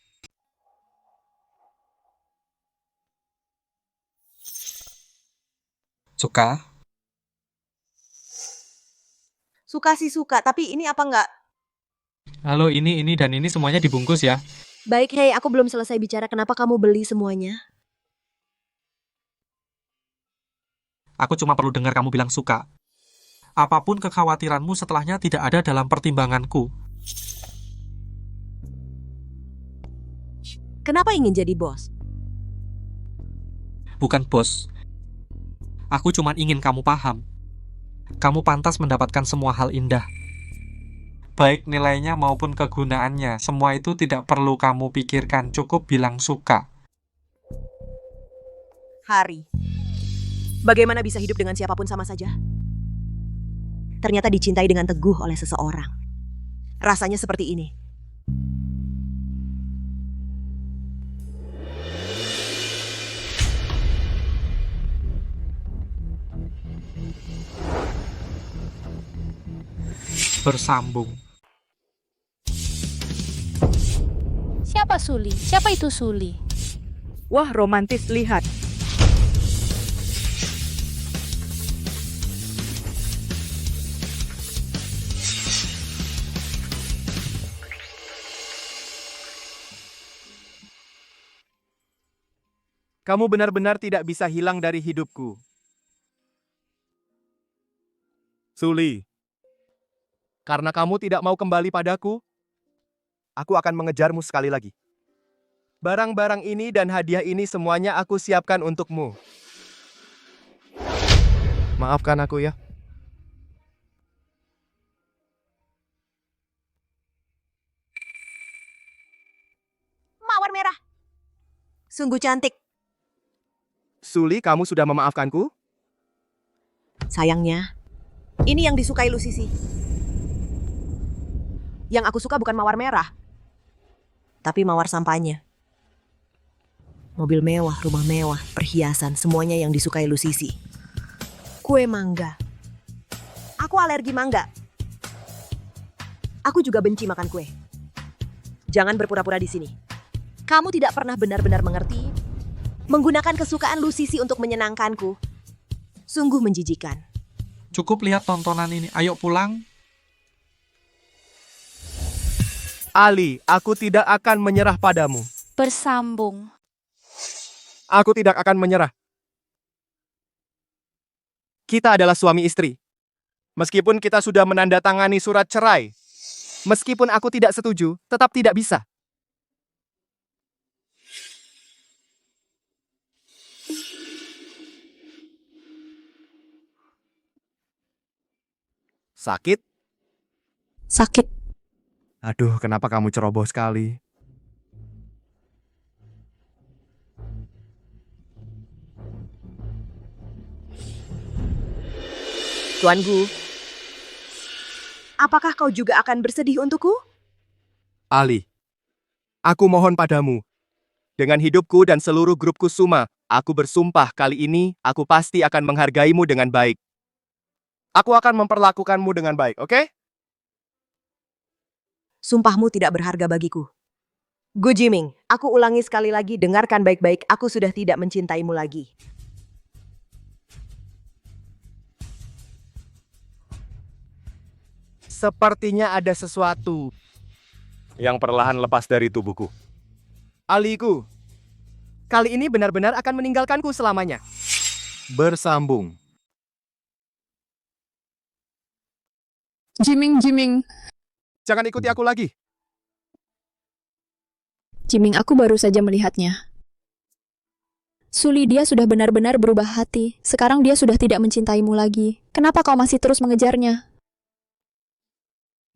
Suka? Suka sih suka, tapi ini apa enggak? Halo, ini dan ini semuanya dibungkus ya. Baik, hei, aku belum selesai bicara. Kenapa kamu beli semuanya? Aku cuma perlu dengar kamu bilang suka. Apapun kekhawatiranmu setelahnya tidak ada dalam pertimbanganku. Kenapa ingin jadi bos? Bukan bos. Aku cuma ingin kamu paham. Kamu pantas mendapatkan semua hal indah. Baik nilainya maupun kegunaannya, semua itu tidak perlu kamu pikirkan, cukup bilang suka. Hari. Bagaimana bisa hidup dengan siapapun sama saja? Ternyata dicintai dengan teguh oleh seseorang. Rasanya seperti ini. Bersambung. Siapa Suli? Siapa itu Suli? Wah, romantis, lihat. Kamu benar-benar tidak bisa hilang dari hidupku. Suli, Karena kamu tidak mau kembali padaku, aku akan mengejarmu sekali lagi. Barang-barang ini dan hadiah ini semuanya aku siapkan untukmu. Maafkan aku ya. Mawar merah. Sungguh cantik. Suli, kamu sudah memaafkanku? Sayangnya, ini yang disukai Lusisi. Yang aku suka bukan mawar merah, tapi mawar sampahnya. Mobil mewah, rumah mewah, perhiasan, semuanya yang disukai Lusisi. Kue mangga. Aku alergi mangga. Aku juga benci makan kue. Jangan berpura-pura di sini. Kamu tidak pernah benar-benar mengerti. Menggunakan kesukaan Lusisi untuk menyenangkanku. Sungguh menjijikan. Cukup lihat tontonan ini. Ayo pulang. Ali, aku tidak akan menyerah padamu. Bersambung. Aku tidak akan menyerah. Kita adalah suami istri. Meskipun kita sudah menandatangani surat cerai, meskipun aku tidak setuju, tetap tidak bisa. Sakit? Sakit. Aduh, kenapa kamu ceroboh sekali? Tuan Gu, apakah kau juga akan bersedih untukku? Ali, aku mohon padamu. Dengan hidupku dan seluruh grupku Suma, aku bersumpah kali ini aku pasti akan menghargaimu dengan baik. Aku akan memperlakukanmu dengan baik, oke? Sumpahmu tidak berharga bagiku. Gu Jiming, aku ulangi sekali lagi, dengarkan baik-baik, aku sudah tidak mencintaimu lagi. Sepertinya ada sesuatu. yang perlahan lepas dari tubuhku. Aliku, kali ini benar-benar akan meninggalkanku selamanya. Bersambung. Jiming. Jangan ikuti aku lagi. Jiming, aku baru saja melihatnya. Suli, dia sudah benar-benar berubah hati. Sekarang dia sudah tidak mencintaimu lagi. Kenapa kau masih terus mengejarnya?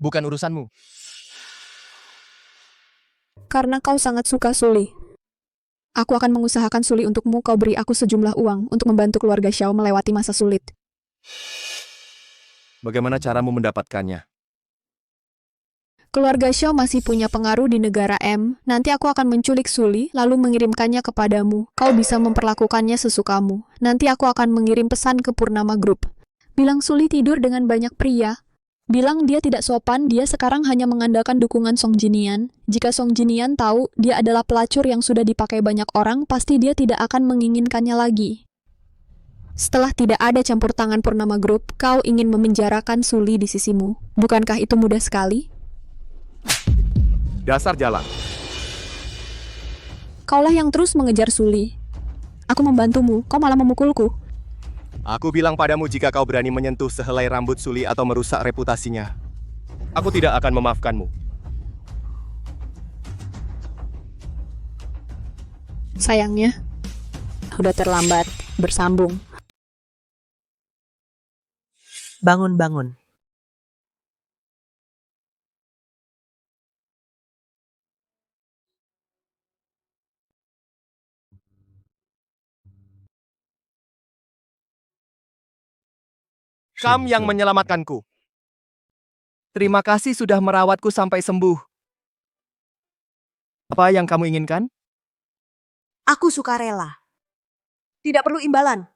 Bukan urusanmu. Karena kau sangat suka Suli. Aku akan mengusahakan Suli untukmu, kau beri aku sejumlah uang untuk membantu keluarga Xiao melewati masa sulit. Bagaimana caramu mendapatkannya? Keluarga Xiao masih punya pengaruh di negara M. Nanti aku akan menculik Suli, lalu mengirimkannya kepadamu. Kau bisa memperlakukannya sesukamu. Nanti aku akan mengirim pesan ke Purnama Group. Bilang Suli tidur dengan banyak pria. Bilang dia tidak sopan, dia sekarang hanya mengandalkan dukungan Song Jinian. Jika Song Jinian tahu dia adalah pelacur yang sudah dipakai banyak orang, pasti dia tidak akan menginginkannya lagi. Setelah tidak ada campur tangan Purnama Group, kau ingin memenjarakan Suli di sisimu. Bukankah itu mudah sekali? Dasar jalan. Kaulah yang terus mengejar Suli. Aku membantumu, kau malah memukulku. Aku bilang padamu jika kau berani menyentuh sehelai rambut Suli atau merusak reputasinya, aku tidak akan memaafkanmu. Sayangnya, udah terlambat. Bersambung. Bangun. Kamu yang menyelamatkanku. Terima kasih sudah merawatku sampai sembuh. Apa yang kamu inginkan? Aku suka rela. Tidak perlu imbalan.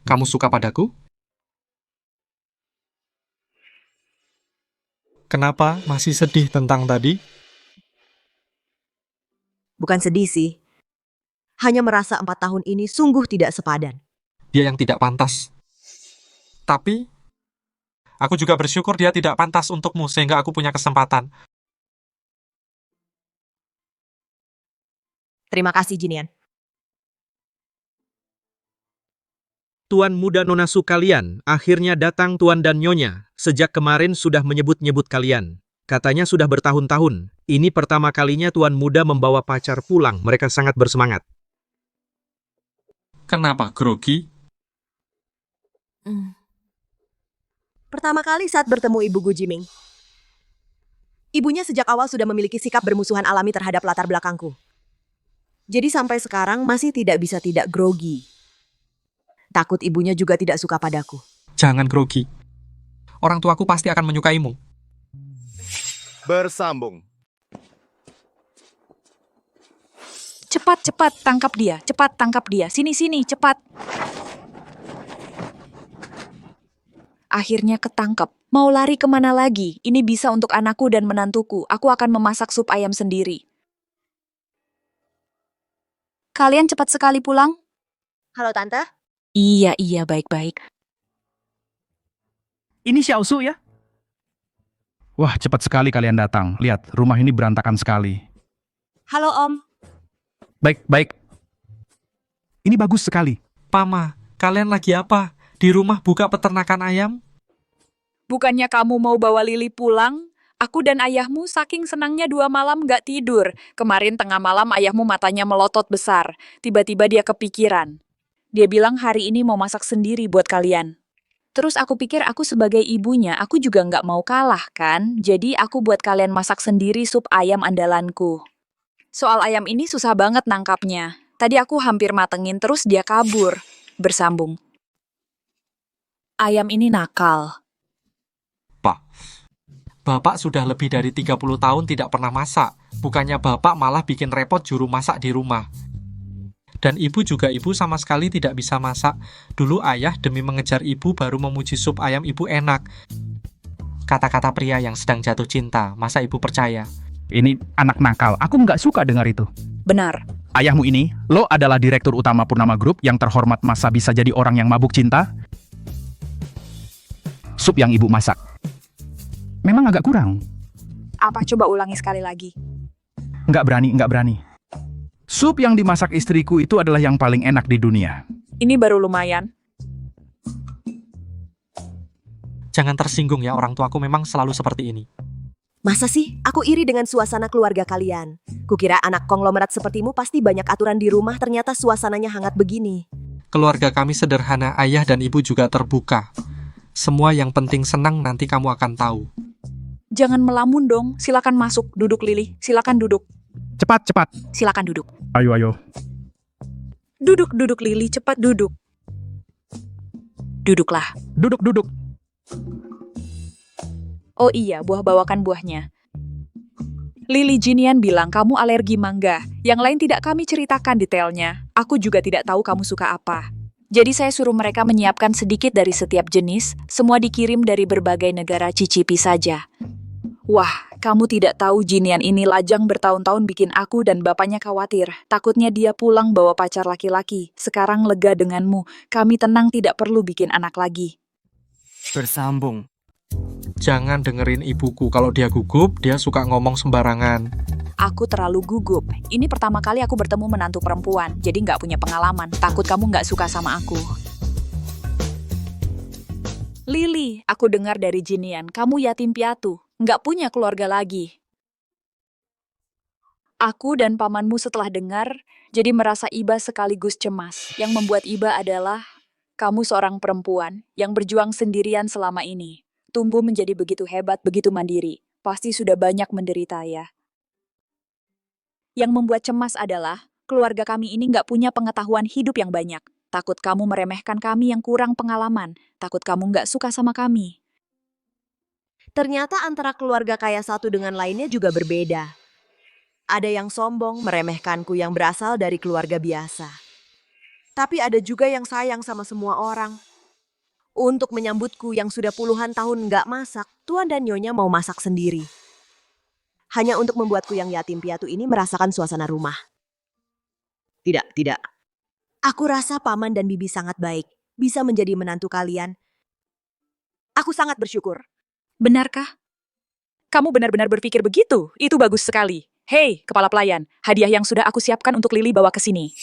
Kamu suka padaku? Kenapa masih sedih tentang tadi? Bukan sedih sih. Hanya merasa 4 tahun ini sungguh tidak sepadan. Dia yang tidak pantas. Tapi, Aku juga bersyukur dia tidak pantas untukmu sehingga aku punya kesempatan. Terima kasih, Jinian. Tuan muda Nona Su kalian, akhirnya datang Tuan dan Nyonya. Sejak kemarin sudah menyebut-nyebut kalian. Katanya sudah bertahun-tahun. Ini pertama kalinya Tuan muda membawa pacar pulang. Mereka sangat bersemangat. Kenapa grogi? Pertama kali saat bertemu Ibu Gu Jiming. Ibunya sejak awal sudah memiliki sikap bermusuhan alami terhadap latar belakangku. Jadi sampai sekarang masih tidak bisa tidak grogi. Takut ibunya juga tidak suka padaku. Jangan grogi. Orang tuaku pasti akan menyukaimu. Bersambung. Cepat, cepat, tangkap dia. Cepat, tangkap dia. Sini, sini, cepat. Akhirnya ketangkep. Mau lari kemana lagi? Ini bisa untuk anakku dan menantuku. Aku akan memasak sup ayam sendiri. Kalian cepat sekali pulang? Halo, Tante. Iya, baik-baik. Ini Xiaosu ya? Wah, cepat sekali kalian datang. Lihat, rumah ini berantakan sekali. Halo, Om. Baik. Ini bagus sekali. Pama, kalian lagi apa? Di rumah buka peternakan ayam? Bukannya kamu mau bawa Lili pulang? Aku dan ayahmu saking senangnya 2 malam gak tidur. Kemarin tengah malam ayahmu matanya melotot besar. Tiba-tiba dia kepikiran. Dia bilang hari ini mau masak sendiri buat kalian. Terus aku pikir aku sebagai ibunya, aku juga nggak mau kalah kan? Jadi aku buat kalian masak sendiri sup ayam andalanku. Soal ayam ini susah banget nangkapnya. Tadi aku hampir matengin terus dia kabur. Bersambung. Ayam ini nakal. Bapak sudah lebih dari 30 tahun tidak pernah masak. Bukannya Bapak malah bikin repot juru masak di rumah. Dan ibu sama sekali tidak bisa masak. Dulu ayah demi mengejar ibu baru memuji sup ayam ibu enak. Kata-kata pria yang sedang jatuh cinta, masa ibu percaya? Ini anak nakal. Aku nggak suka dengar itu. Benar. Ayahmu ini, lo adalah direktur utama Purnama Group yang terhormat, masa bisa jadi orang yang mabuk cinta? Sup yang ibu masak memang agak kurang. Apa coba ulangi sekali lagi? Nggak berani. Sup yang dimasak istriku itu adalah yang paling enak di dunia. Ini baru lumayan. Jangan tersinggung ya, orang tuaku memang selalu seperti ini. Masa sih? Aku iri dengan suasana keluarga kalian. Kukira anak konglomerat sepertimu pasti banyak aturan di rumah, ternyata suasananya hangat begini. Keluarga kami sederhana, ayah dan ibu juga terbuka. Semua yang penting senang, nanti kamu akan tahu. Jangan melamun dong. Silakan masuk. Duduk, Lili. Silakan duduk. Cepat. Silakan duduk. Ayo. Duduk, Lili. Cepat duduk. Duduklah. Duduk. Oh iya, bawakan buahnya. Lili Jinian bilang kamu alergi mangga. Yang lain tidak kami ceritakan detailnya. Aku juga tidak tahu kamu suka apa. Jadi saya suruh mereka menyiapkan sedikit dari setiap jenis. Semua dikirim dari berbagai negara, cicipi saja. Wah, kamu tidak tahu Jinian ini lajang bertahun-tahun bikin aku dan bapaknya khawatir. Takutnya dia pulang bawa pacar laki-laki. Sekarang lega denganmu. Kami tenang tidak perlu bikin anak lagi. Bersambung. Jangan dengerin ibuku. Kalau dia gugup, dia suka ngomong sembarangan. Aku terlalu gugup. Ini pertama kali aku bertemu menantu perempuan. Jadi nggak punya pengalaman. Takut kamu nggak suka sama aku. Lili, aku dengar dari Jinian, kamu yatim piatu. Nggak punya keluarga lagi. Aku dan pamanmu setelah dengar, jadi merasa iba sekaligus cemas. Yang membuat iba adalah, kamu seorang perempuan yang berjuang sendirian selama ini. Tumbuh menjadi begitu hebat, begitu mandiri. Pasti sudah banyak menderita ya. Yang membuat cemas adalah, keluarga kami ini nggak punya pengetahuan hidup yang banyak. Takut kamu meremehkan kami yang kurang pengalaman. Takut kamu nggak suka sama kami. Ternyata antara keluarga kaya satu dengan lainnya juga berbeda. Ada yang sombong, meremehkanku yang berasal dari keluarga biasa. Tapi ada juga yang sayang sama semua orang. Untuk menyambutku yang sudah puluhan tahun nggak masak, Tuan dan Nyonya mau masak sendiri. Hanya untuk membuatku yang yatim piatu ini merasakan suasana rumah. Tidak. Aku rasa paman dan bibi sangat baik, bisa menjadi menantu kalian. Aku sangat bersyukur. Benarkah? Kamu benar-benar berpikir begitu? Itu bagus sekali. Hei, kepala pelayan, hadiah yang sudah aku siapkan untuk Lily bawa ke sini.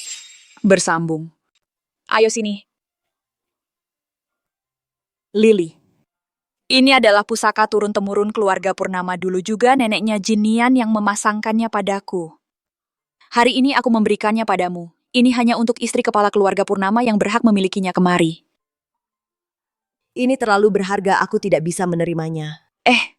Bersambung. Ayo sini. Lily. Ini adalah pusaka turun-temurun keluarga Purnama, dulu juga neneknya Jinian yang memasangkannya padaku. Hari ini aku memberikannya padamu. Ini hanya untuk istri kepala keluarga Purnama yang berhak memilikinya kemari. Ini terlalu berharga, aku tidak bisa menerimanya.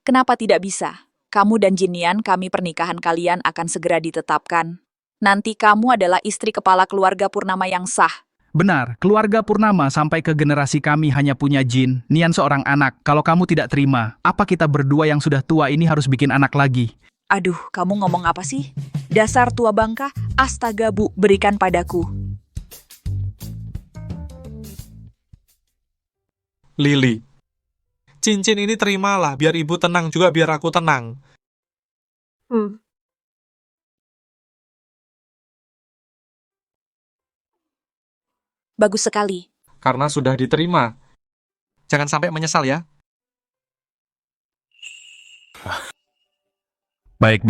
Kenapa tidak bisa? Kamu dan Jinian, pernikahan kalian akan segera ditetapkan. Nanti kamu adalah istri kepala keluarga Purnama yang sah. Benar, keluarga Purnama sampai ke generasi kami hanya punya Jin, Nian seorang anak. Kalau kamu tidak terima, apa kita berdua yang sudah tua ini harus bikin anak lagi? Aduh, kamu ngomong apa sih? Dasar tua bangka, astaga Bu, berikan padaku. Lily. Cincin ini terimalah, biar ibu tenang juga, biar aku tenang. Bagus sekali. Karena sudah diterima. Jangan sampai menyesal ya. Baik.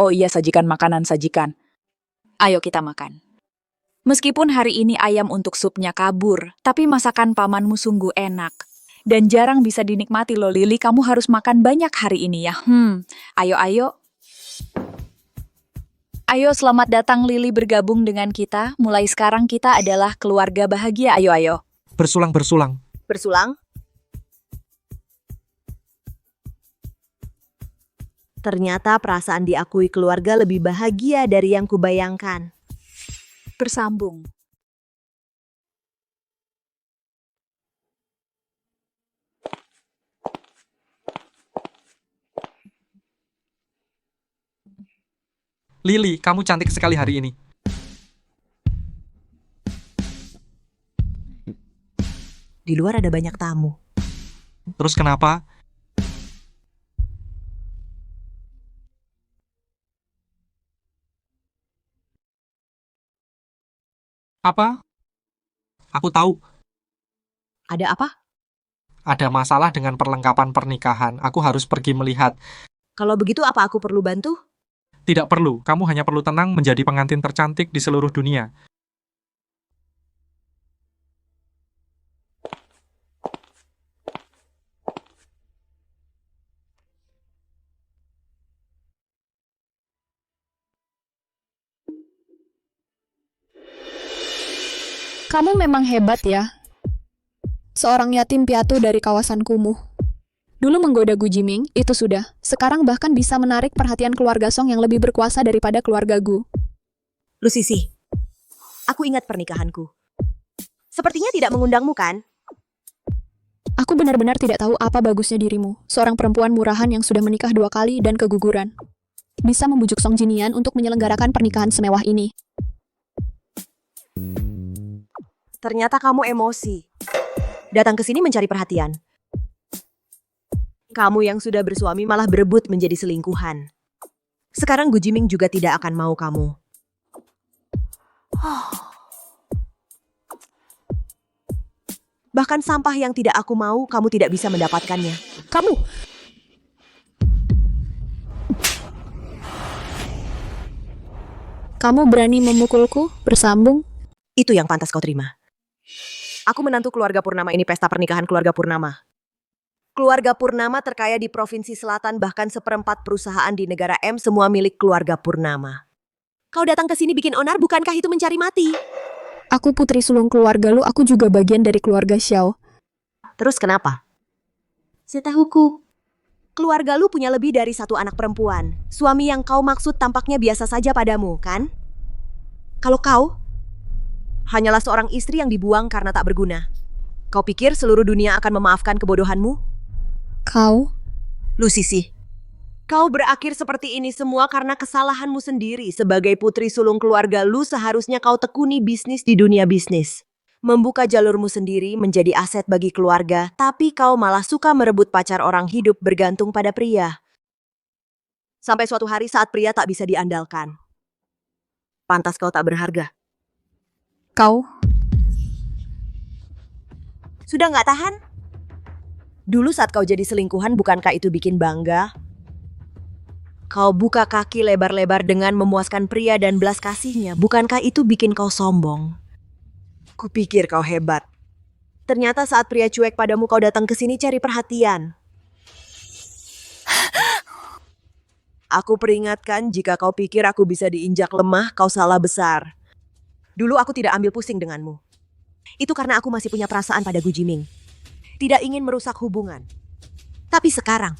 Oh iya, sajikan makanan, sajikan. Ayo kita makan. Meskipun hari ini ayam untuk supnya kabur, tapi masakan pamanmu sungguh enak. Dan jarang bisa dinikmati loh, Lily. Kamu harus makan banyak hari ini ya. Ayo. Ayo, selamat datang Lily bergabung dengan kita. Mulai sekarang kita adalah keluarga bahagia. Ayo. Bersulang. Bersulang? Ternyata perasaan diakui keluarga lebih bahagia dari yang kubayangkan. Bersambung. Lily, kamu cantik sekali hari ini. Di luar ada banyak tamu. Terus kenapa? Apa? Aku tahu. Ada apa? Ada masalah dengan perlengkapan pernikahan. Aku harus pergi melihat. Kalau begitu apa aku perlu bantu? Tidak perlu. Kamu hanya perlu tenang menjadi pengantin tercantik di seluruh dunia. Kamu memang hebat ya. Seorang yatim piatu dari kawasan kumuh. Dulu menggoda Gu Jiming, itu sudah. Sekarang bahkan bisa menarik perhatian keluarga Song yang lebih berkuasa daripada keluarga Gu. Lu Sisi, aku ingat pernikahanku. Sepertinya tidak mengundangmu kan? Aku benar-benar tidak tahu apa bagusnya dirimu. Seorang perempuan murahan yang sudah menikah 2 kali dan keguguran. Bisa membujuk Song Jinian untuk menyelenggarakan pernikahan semewah ini. Ternyata kamu emosi. Datang ke sini mencari perhatian. Kamu yang sudah bersuami malah berebut menjadi selingkuhan. Sekarang Gu Jiming juga tidak akan mau kamu. Bahkan sampah yang tidak aku mau, kamu tidak bisa mendapatkannya. Kamu! Kamu berani memukulku, bersambung? Itu yang pantas kau terima. Aku menantu keluarga Purnama, ini pesta pernikahan keluarga Purnama. Keluarga Purnama terkaya di Provinsi Selatan, bahkan 1/4 perusahaan di negara M semua milik keluarga Purnama. Kau datang ke sini bikin onar, bukankah itu mencari mati? Aku putri sulung keluarga lu, aku juga bagian dari keluarga Xiao. Terus kenapa? Setahuku, keluarga lu punya lebih dari 1 anak perempuan. Suami yang kau maksud tampaknya biasa saja padamu, kan? Kalau kau hanyalah seorang istri yang dibuang karena tak berguna. Kau pikir seluruh dunia akan memaafkan kebodohanmu? Kau? Lu Sisi, kau berakhir seperti ini semua karena kesalahanmu sendiri. Sebagai putri sulung keluarga lu, seharusnya kau tekuni bisnis di dunia bisnis. Membuka jalurmu sendiri menjadi aset bagi keluarga, tapi kau malah suka merebut pacar orang hidup bergantung pada pria. Sampai suatu hari saat pria tak bisa diandalkan. Pantas kau tak berharga. Kau? Sudah nggak tahan? Dulu saat kau jadi selingkuhan, bukankah itu bikin bangga? Kau buka kaki lebar-lebar dengan memuaskan pria dan belas kasihnya. Bukankah itu bikin kau sombong? Kupikir kau hebat. Ternyata saat pria cuek padamu, kau datang ke sini cari perhatian. Aku peringatkan, jika kau pikir aku bisa diinjak lemah, kau salah besar. Dulu aku tidak ambil pusing denganmu. Itu karena aku masih punya perasaan pada Gu Jiming. Tidak ingin merusak hubungan. Tapi sekarang,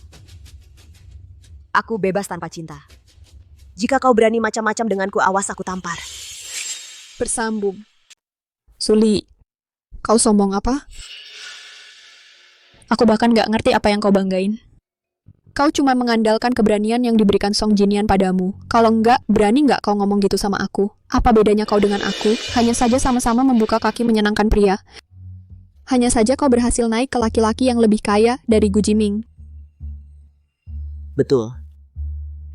aku bebas tanpa cinta. Jika kau berani macam-macam denganku, awas aku tampar. Bersambung. Suli, kau sombong apa? Aku bahkan gak ngerti apa yang kau banggain. Kau cuma mengandalkan keberanian yang diberikan Song Jinian padamu. Kalau enggak, berani enggak kau ngomong gitu sama aku? Apa bedanya kau dengan aku? Hanya saja sama-sama membuka kaki menyenangkan pria. Hanya saja kau berhasil naik ke laki-laki yang lebih kaya dari Gu Jiming. Betul.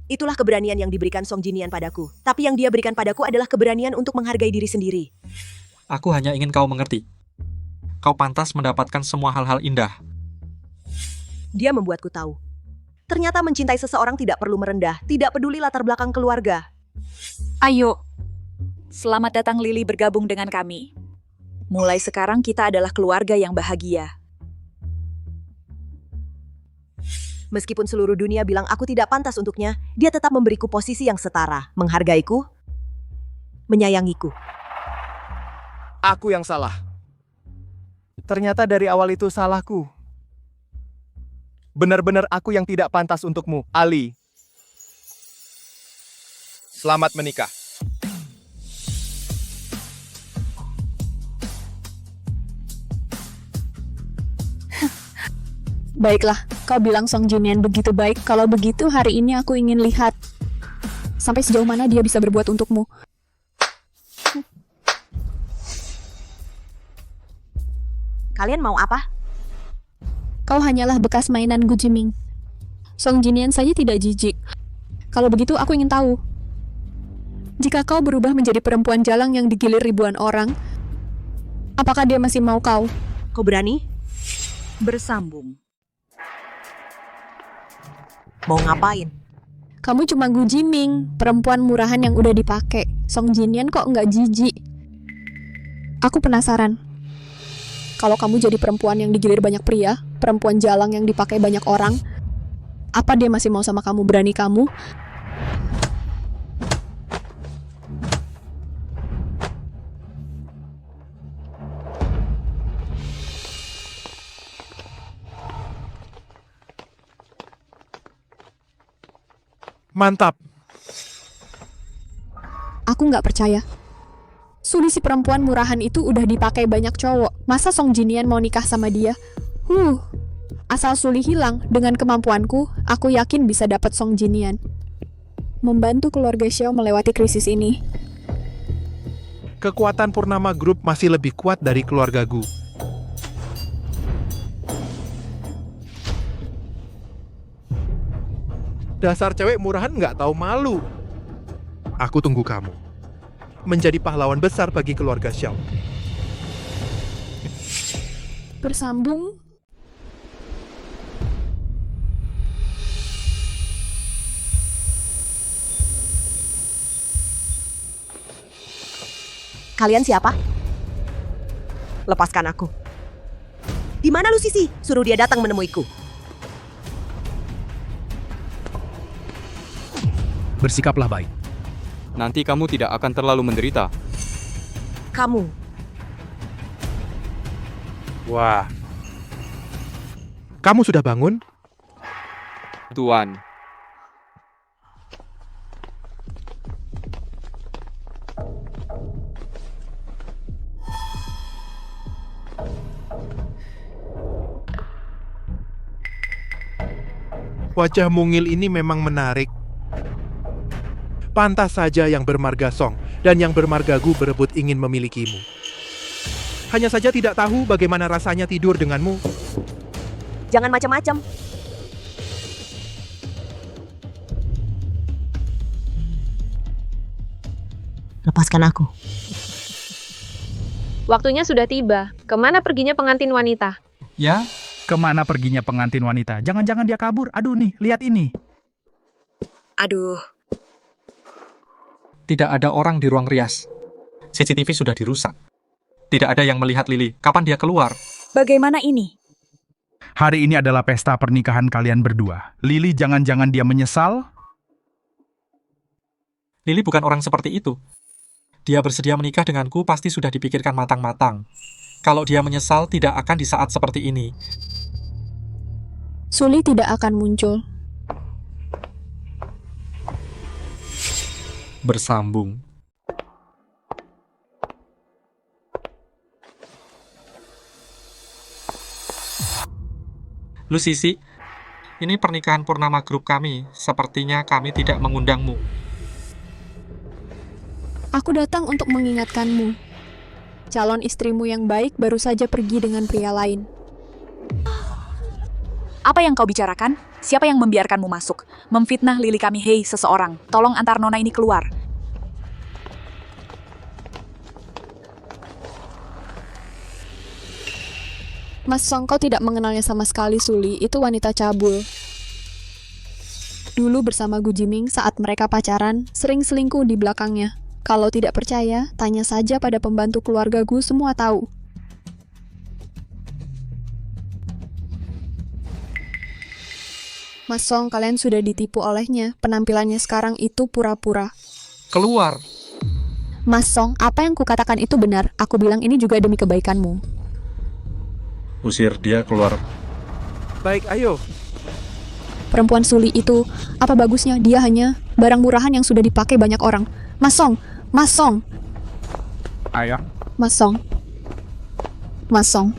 Itulah keberanian yang diberikan Song Jinian padaku. Tapi yang dia berikan padaku adalah keberanian untuk menghargai diri sendiri. Aku hanya ingin kau mengerti. Kau pantas mendapatkan semua hal-hal indah. Dia membuatku tahu. Ternyata mencintai seseorang tidak perlu merendah, tidak peduli latar belakang keluarga. Ayo, selamat datang Lily bergabung dengan kami. Mulai sekarang kita adalah keluarga yang bahagia. Meskipun seluruh dunia bilang aku tidak pantas untuknya, dia tetap memberiku posisi yang setara, menghargaiku, menyayangiku. Aku yang salah. Ternyata dari awal itu salahku. Benar-benar aku yang tidak pantas untukmu, Ali. Selamat menikah. Baiklah, kau bilang Song Jinian begitu baik. Kalau begitu, hari ini aku ingin lihat sampai sejauh mana dia bisa berbuat untukmu. Kalian mau apa? Kau hanyalah bekas mainan Gu Jiming. Song Jinian saja tidak jijik. Kalau begitu, aku ingin tahu. Jika kau berubah menjadi perempuan jalang yang digilir ribuan orang, apakah dia masih mau kau? Kau berani? Bersambung. Mau ngapain? Kamu cuma Gu Jiming, perempuan murahan yang udah dipakai. Song Jinian kok nggak jijik? Aku penasaran. Kalau kamu jadi perempuan yang digilir banyak pria, perempuan jalang yang dipakai banyak orang, apa dia masih mau sama kamu? Berani kamu? Mantap. Aku nggak percaya. Suli si perempuan murahan itu udah dipakai banyak cowok. Masa Song Jinian mau nikah sama dia? Asal Suli hilang, dengan kemampuanku, aku yakin bisa dapat Song Jinian. Membantu keluarga Xiao melewati krisis ini. Kekuatan Purnama Group masih lebih kuat dari keluarga Gu. Dasar cewek murahan nggak tahu malu. Aku tunggu kamu. Menjadi pahlawan besar bagi keluarga Xiao. Bersambung. Kalian siapa? Lepaskan aku. Di mana lu, Sisi? Suruh dia datang menemuiku. Bersikaplah baik. Nanti kamu tidak akan terlalu menderita. Kamu. Wah. Kamu sudah bangun? Tuan. Wajah mungil ini memang menarik. Pantas saja yang bermarga Song dan yang bermarga Gu berebut ingin memilikimu. Hanya saja tidak tahu bagaimana rasanya tidur denganmu. Jangan macam-macam. Lepaskan aku. Waktunya sudah tiba. Kemana perginya pengantin wanita? Ya, kemana perginya pengantin wanita? Jangan-jangan dia kabur. Aduh nih, lihat ini. Aduh, Tidak ada orang di ruang rias. CCTV sudah dirusak. Tidak ada yang melihat Lily. Kapan dia keluar? Bagaimana ini? Hari ini adalah pesta pernikahan kalian berdua. Lily, jangan-jangan dia menyesal? Lily bukan orang seperti itu. Dia bersedia menikah denganku pasti sudah dipikirkan matang-matang. Kalau dia menyesal, tidak akan di saat seperti ini. Suli tidak akan muncul. Bersambung. Lu Sisi, ini pernikahan purnama grup kami. Sepertinya kami tidak mengundangmu. Aku datang untuk mengingatkanmu. Calon istrimu yang baik baru saja pergi dengan pria lain. Apa yang kau bicarakan? Siapa yang membiarkanmu masuk? Memfitnah Lily kami, hei seseorang. Tolong antar nona ini keluar. Mas Song, kau tidak mengenalnya sama sekali, Suli. Itu wanita cabul. Dulu bersama Gu Jiming saat mereka pacaran, sering selingkuh di belakangnya. Kalau tidak percaya, tanya saja pada pembantu keluarga Gu, semua tahu. Mas Song, kalian sudah ditipu olehnya. Penampilannya sekarang itu pura-pura. Keluar! Mas Song, apa yang kukatakan itu benar. Aku bilang ini juga demi kebaikanmu. Usir dia keluar. Baik, ayo. Perempuan Suli itu, apa bagusnya? Dia hanya barang murahan yang sudah dipakai banyak orang. Mas Song! Mas Song! Ayah. Mas Song. Mas Song.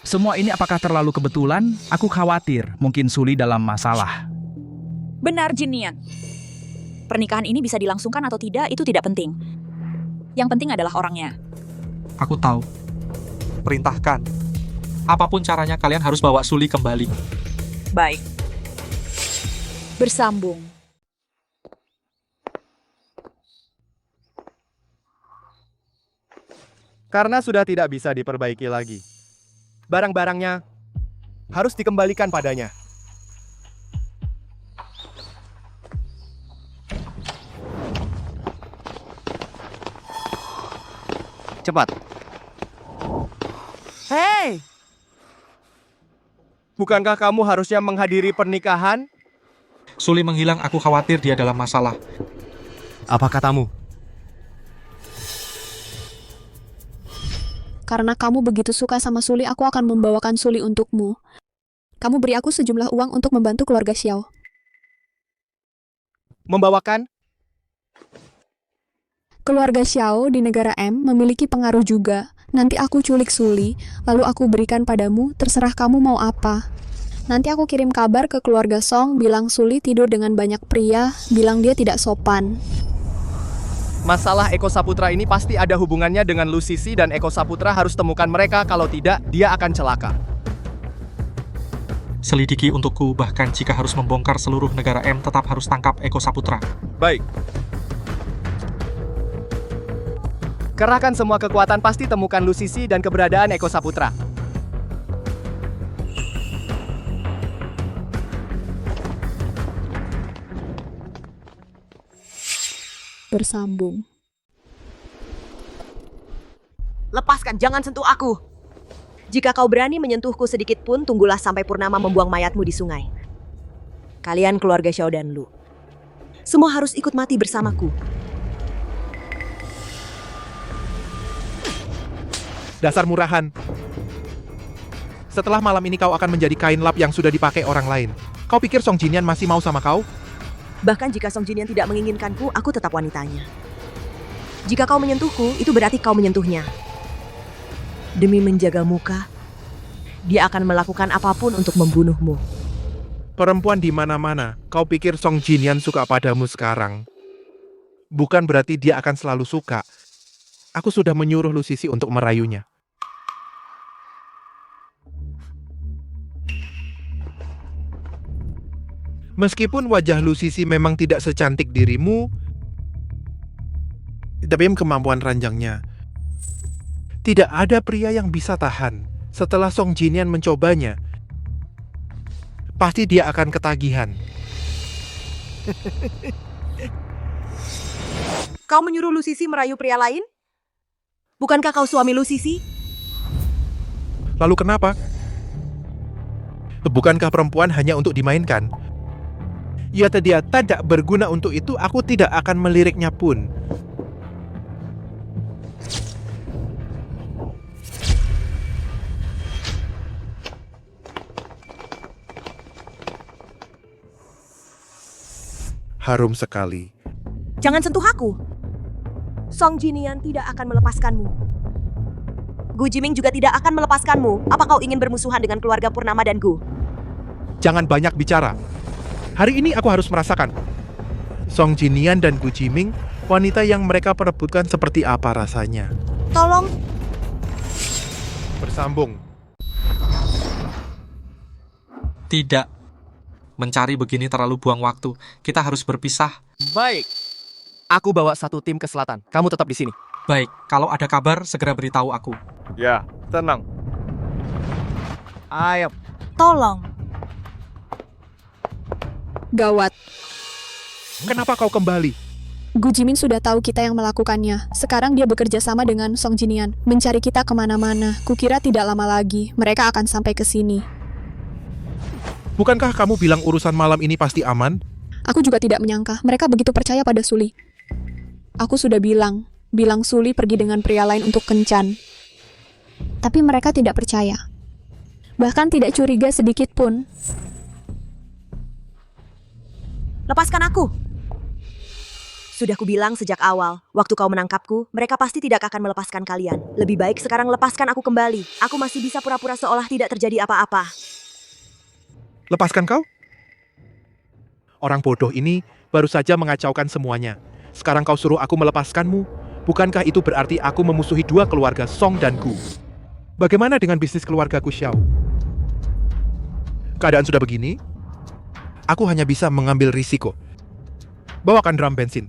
Semua ini apakah terlalu kebetulan? Aku khawatir, mungkin Suli dalam masalah. Benar, Jin Nian. Pernikahan ini bisa dilangsungkan atau tidak, itu tidak penting. Yang penting adalah orangnya. Aku tahu. Perintahkan. Apapun caranya, kalian harus bawa Suli kembali. Baik. Bersambung. Karena sudah tidak bisa diperbaiki lagi. Barang-barangnya harus dikembalikan padanya. Cepat. Hei! Bukankah kamu harusnya menghadiri pernikahan? Suli menghilang, aku khawatir dia dalam masalah. Apa katamu? Karena kamu begitu suka sama Suli, aku akan membawakan Suli untukmu. Kamu beri aku sejumlah uang untuk membantu keluarga Xiao. Membawakan? Keluarga Xiao di negara M memiliki pengaruh juga. Nanti aku culik Suli, lalu aku berikan padamu, terserah kamu mau apa. Nanti aku kirim kabar ke keluarga Song, bilang Suli tidur dengan banyak pria, bilang dia tidak sopan. Masalah Eko Saputra ini pasti ada hubungannya dengan Lu Sisi dan Eko Saputra harus temukan mereka, kalau tidak, dia akan celaka. Selidiki untukku, bahkan jika harus membongkar seluruh negara M, tetap harus tangkap Eko Saputra. Baik. Kerahkan semua kekuatan, pasti temukan Lu Sisi dan keberadaan Eko Saputra. Bersambung. lepaskan, jangan sentuh aku. Jika kau berani menyentuhku sedikit pun, tunggulah sampai Purnama membuang mayatmu di sungai. Kalian keluarga Xiao dan Lu, semua harus ikut mati bersamaku. Dasar murahan. Setelah malam ini kau akan menjadi kain lap yang sudah dipakai orang lain. Kau pikir Song Jinian masih mau sama kau? Bahkan jika Song Jinian tidak menginginkanku, aku tetap wanitanya. Jika kau menyentuhku, itu berarti kau menyentuhnya. Demi menjaga muka, dia akan melakukan apapun untuk membunuhmu. Perempuan di mana-mana, kau pikir Song Jinian suka padamu sekarang? Bukan berarti dia akan selalu suka. Aku sudah menyuruh Lu Sisi untuk merayunya. Meskipun wajah Lu Sisi memang tidak secantik dirimu, Demi kemampuan ranjangnya, tidak ada pria yang bisa tahan. Setelah Song Jinian mencobanya, pasti dia akan ketagihan. Kau menyuruh Lu Sisi merayu pria lain? Bukankah kau suami Lu Sisi? Lalu kenapa? Bukankah perempuan hanya untuk dimainkan? Ya, dia tidak berguna untuk itu, aku tidak akan meliriknya pun. Harum sekali. Jangan sentuh aku. Song Jinian tidak akan melepaskanmu. Gu Jiming juga tidak akan melepaskanmu. Apa kau ingin bermusuhan dengan keluarga Purnama dan Gu? Jangan banyak bicara. Hari ini aku harus merasakan Song Jinian dan Gu Jiming, wanita yang mereka perebutkan seperti apa rasanya. Tolong. Bersambung. Tidak. Mencari begini terlalu buang waktu. Kita harus berpisah. Baik. Aku bawa satu tim ke selatan. Kamu tetap di sini. Baik, kalau ada kabar, segera beritahu aku. Ya, tenang. Ayo. Tolong. Gawat. Kenapa kau kembali? Gu Jiming sudah tahu kita yang melakukannya. Sekarang dia bekerja sama dengan Song Jinian, mencari kita kemana-mana. Kukira tidak lama lagi, mereka akan sampai ke sini. Bukankah kamu bilang urusan malam ini pasti aman? Aku juga tidak menyangka, mereka begitu percaya pada Suli. Aku sudah bilang Suli pergi dengan pria lain untuk kencan. Tapi mereka tidak percaya. Bahkan tidak curiga sedikit pun. Lepaskan aku. Sudah kubilang sejak awal, waktu kau menangkapku, mereka pasti tidak akan melepaskan kalian. Lebih baik sekarang lepaskan aku kembali. Aku masih bisa pura-pura seolah tidak terjadi apa-apa. Lepaskan kau? Orang bodoh ini baru saja mengacaukan semuanya. Sekarang kau suruh aku melepaskanmu? Bukankah itu berarti aku memusuhi dua keluarga Song dan Gu? Bagaimana dengan bisnis keluarga Gu Xiao? Keadaan sudah begini, aku hanya bisa mengambil risiko. Bawakan drum bensin.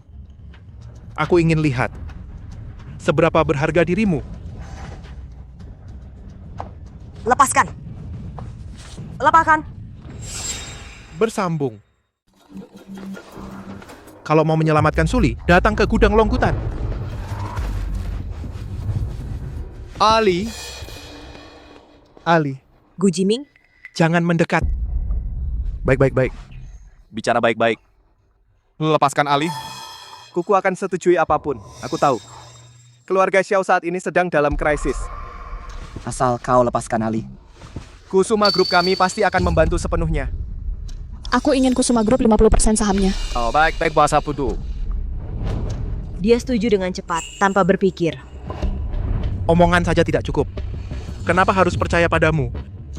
Aku ingin lihat seberapa berharga dirimu. Lepaskan. Lepaskan. Bersambung. Kalau mau menyelamatkan Suli, datang ke gudang Longgutan. Ali. Gu Jiming? Jangan mendekat. Baik. Bicara baik-baik. Lepaskan Ali. Kuku akan setujui apapun. Aku tahu. Keluarga Xiao saat ini sedang dalam krisis. Asal kau lepaskan Ali. Kusuma Group kami pasti akan membantu sepenuhnya. Aku ingin Kusuma Group 50% sahamnya. Oh, baik bahasa Putu. Dia setuju dengan cepat, tanpa berpikir. Omongan saja tidak cukup. Kenapa harus percaya padamu?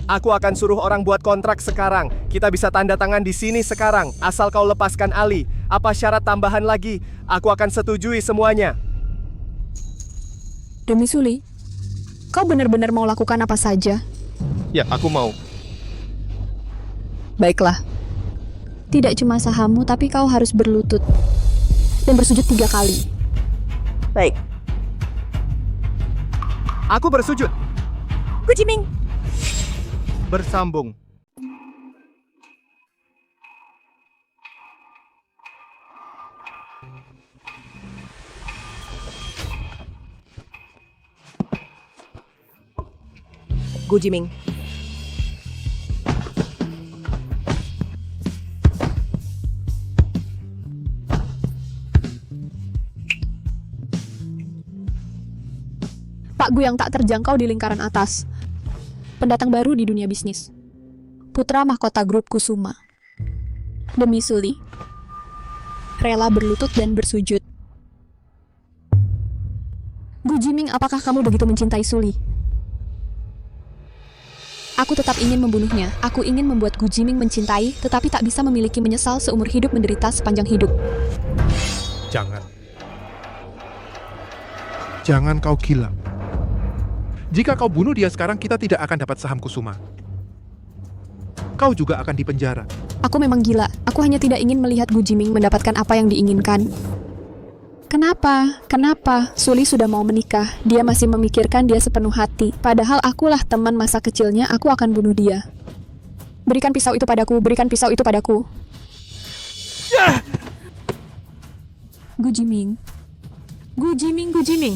Aku akan suruh orang buat kontrak sekarang. Kita bisa tanda tangan di sini sekarang. Asal kau lepaskan Ali. Apa syarat tambahan lagi? Aku akan setujui semuanya. Demi Suli, kau benar-benar mau lakukan apa saja? Ya, aku mau. Baiklah. Tidak cuma sahammu, tapi kau harus berlutut. Dan bersujud 3 kali. Baik. Aku bersujud. Gu Jiming. Bersambung. Gu Jiming. Pak Gu yang tak terjangkau di lingkaran atas. Pendatang baru di dunia bisnis. Putra mahkota grup Kusuma. Demi Suli. Rela berlutut dan bersujud. Gu Jiming, apakah kamu begitu mencintai Suli? Aku tetap ingin membunuhnya. Aku ingin membuat Gu Jiming mencintai, tetapi tak bisa memiliki menyesal seumur hidup menderita sepanjang hidup. Jangan kau gila. Jika kau bunuh dia sekarang, kita tidak akan dapat saham Kusuma. Kau juga akan dipenjara. Aku memang gila. Aku hanya tidak ingin melihat Gu Jiming mendapatkan apa yang diinginkan. Kenapa? Kenapa? Suli sudah mau menikah. Dia masih memikirkan dia sepenuh hati. Padahal akulah teman masa kecilnya, aku akan bunuh dia. Berikan pisau itu padaku, berikan pisau itu padaku. Gu Jiming. Gu Jiming, Gu Jiming.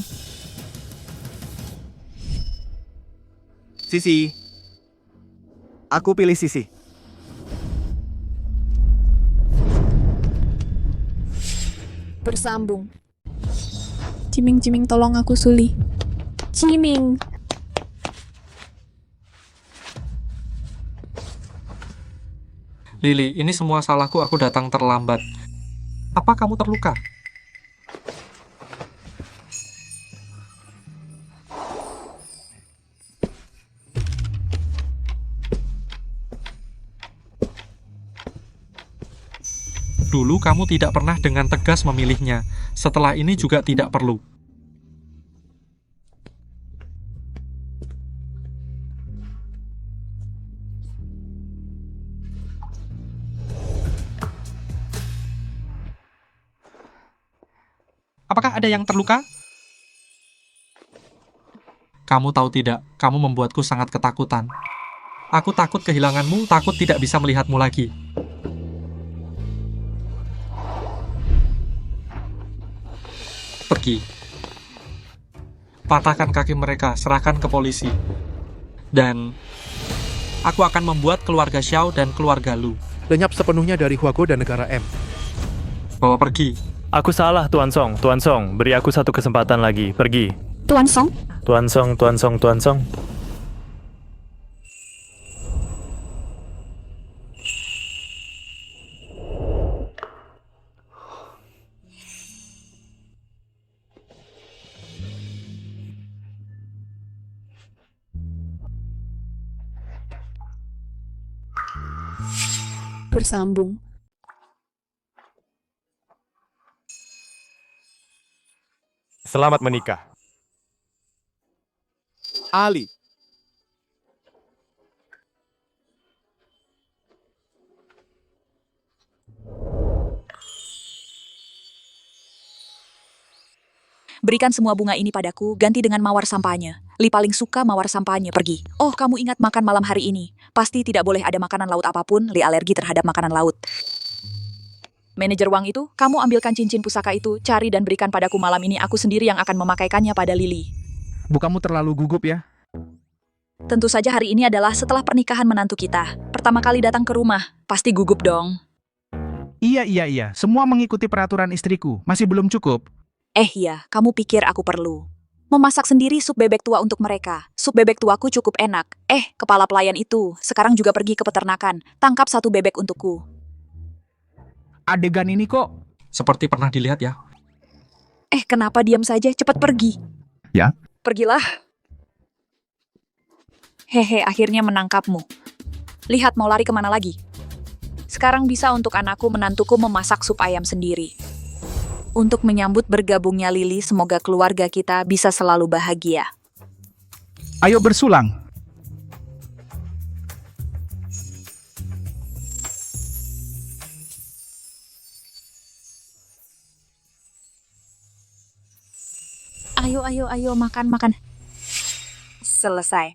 Sisi. Aku pilih Sisi. Bersambung. Jiming, Jiming, tolong aku, Suli. Jiming. Lily, ini semua salahku, aku datang terlambat. Apa kamu terluka? Dulu kamu tidak pernah dengan tegas memilihnya. Setelah ini juga tidak perlu. Apakah ada yang terluka? Kamu tahu tidak, kamu membuatku sangat ketakutan. Aku takut kehilanganmu, takut tidak bisa melihatmu lagi. Pergi. Patahkan kaki mereka, serahkan ke polisi. Dan aku akan membuat keluarga Xiao dan keluarga Lu. Lenyap sepenuhnya dari Huago dan negara M. Bawa pergi. Aku salah, Tuan Song. Tuan Song, beri aku satu kesempatan lagi. Pergi. Tuan Song? Tuan Song, Tuan Song, Tuan Song. Bersambung. Selamat menikah. Ali. Berikan semua bunga ini padaku, ganti dengan mawar sampahnya. Li paling suka mawar sampahnya, pergi. Oh, kamu ingat makan malam hari ini. Pasti tidak boleh ada makanan laut apapun, Li alergi terhadap makanan laut. Manajer uang itu, kamu ambilkan cincin pusaka itu, cari dan berikan padaku malam ini, aku sendiri yang akan memakaikannya pada Lily. Bu, kamu terlalu gugup ya. Tentu saja hari ini adalah setelah pernikahan menantu kita. Pertama kali datang ke rumah, pasti gugup dong. Iya. Semua mengikuti peraturan istriku. Masih belum cukup. Iya, kamu pikir aku perlu memasak sendiri sup bebek tua untuk mereka. Sup bebek tuaku cukup enak. Kepala pelayan itu, sekarang juga pergi ke peternakan. Tangkap satu bebek untukku. Adegan ini kok seperti pernah dilihat ya. Kenapa diam saja? Cepat pergi. Ya. Pergilah. Akhirnya menangkapmu. Lihat mau lari kemana lagi. Sekarang bisa untuk anakku menantuku memasak sup ayam sendiri. Untuk menyambut bergabungnya Lily, semoga keluarga kita bisa selalu bahagia. Ayo bersulang. Ayo, makan. Selesai.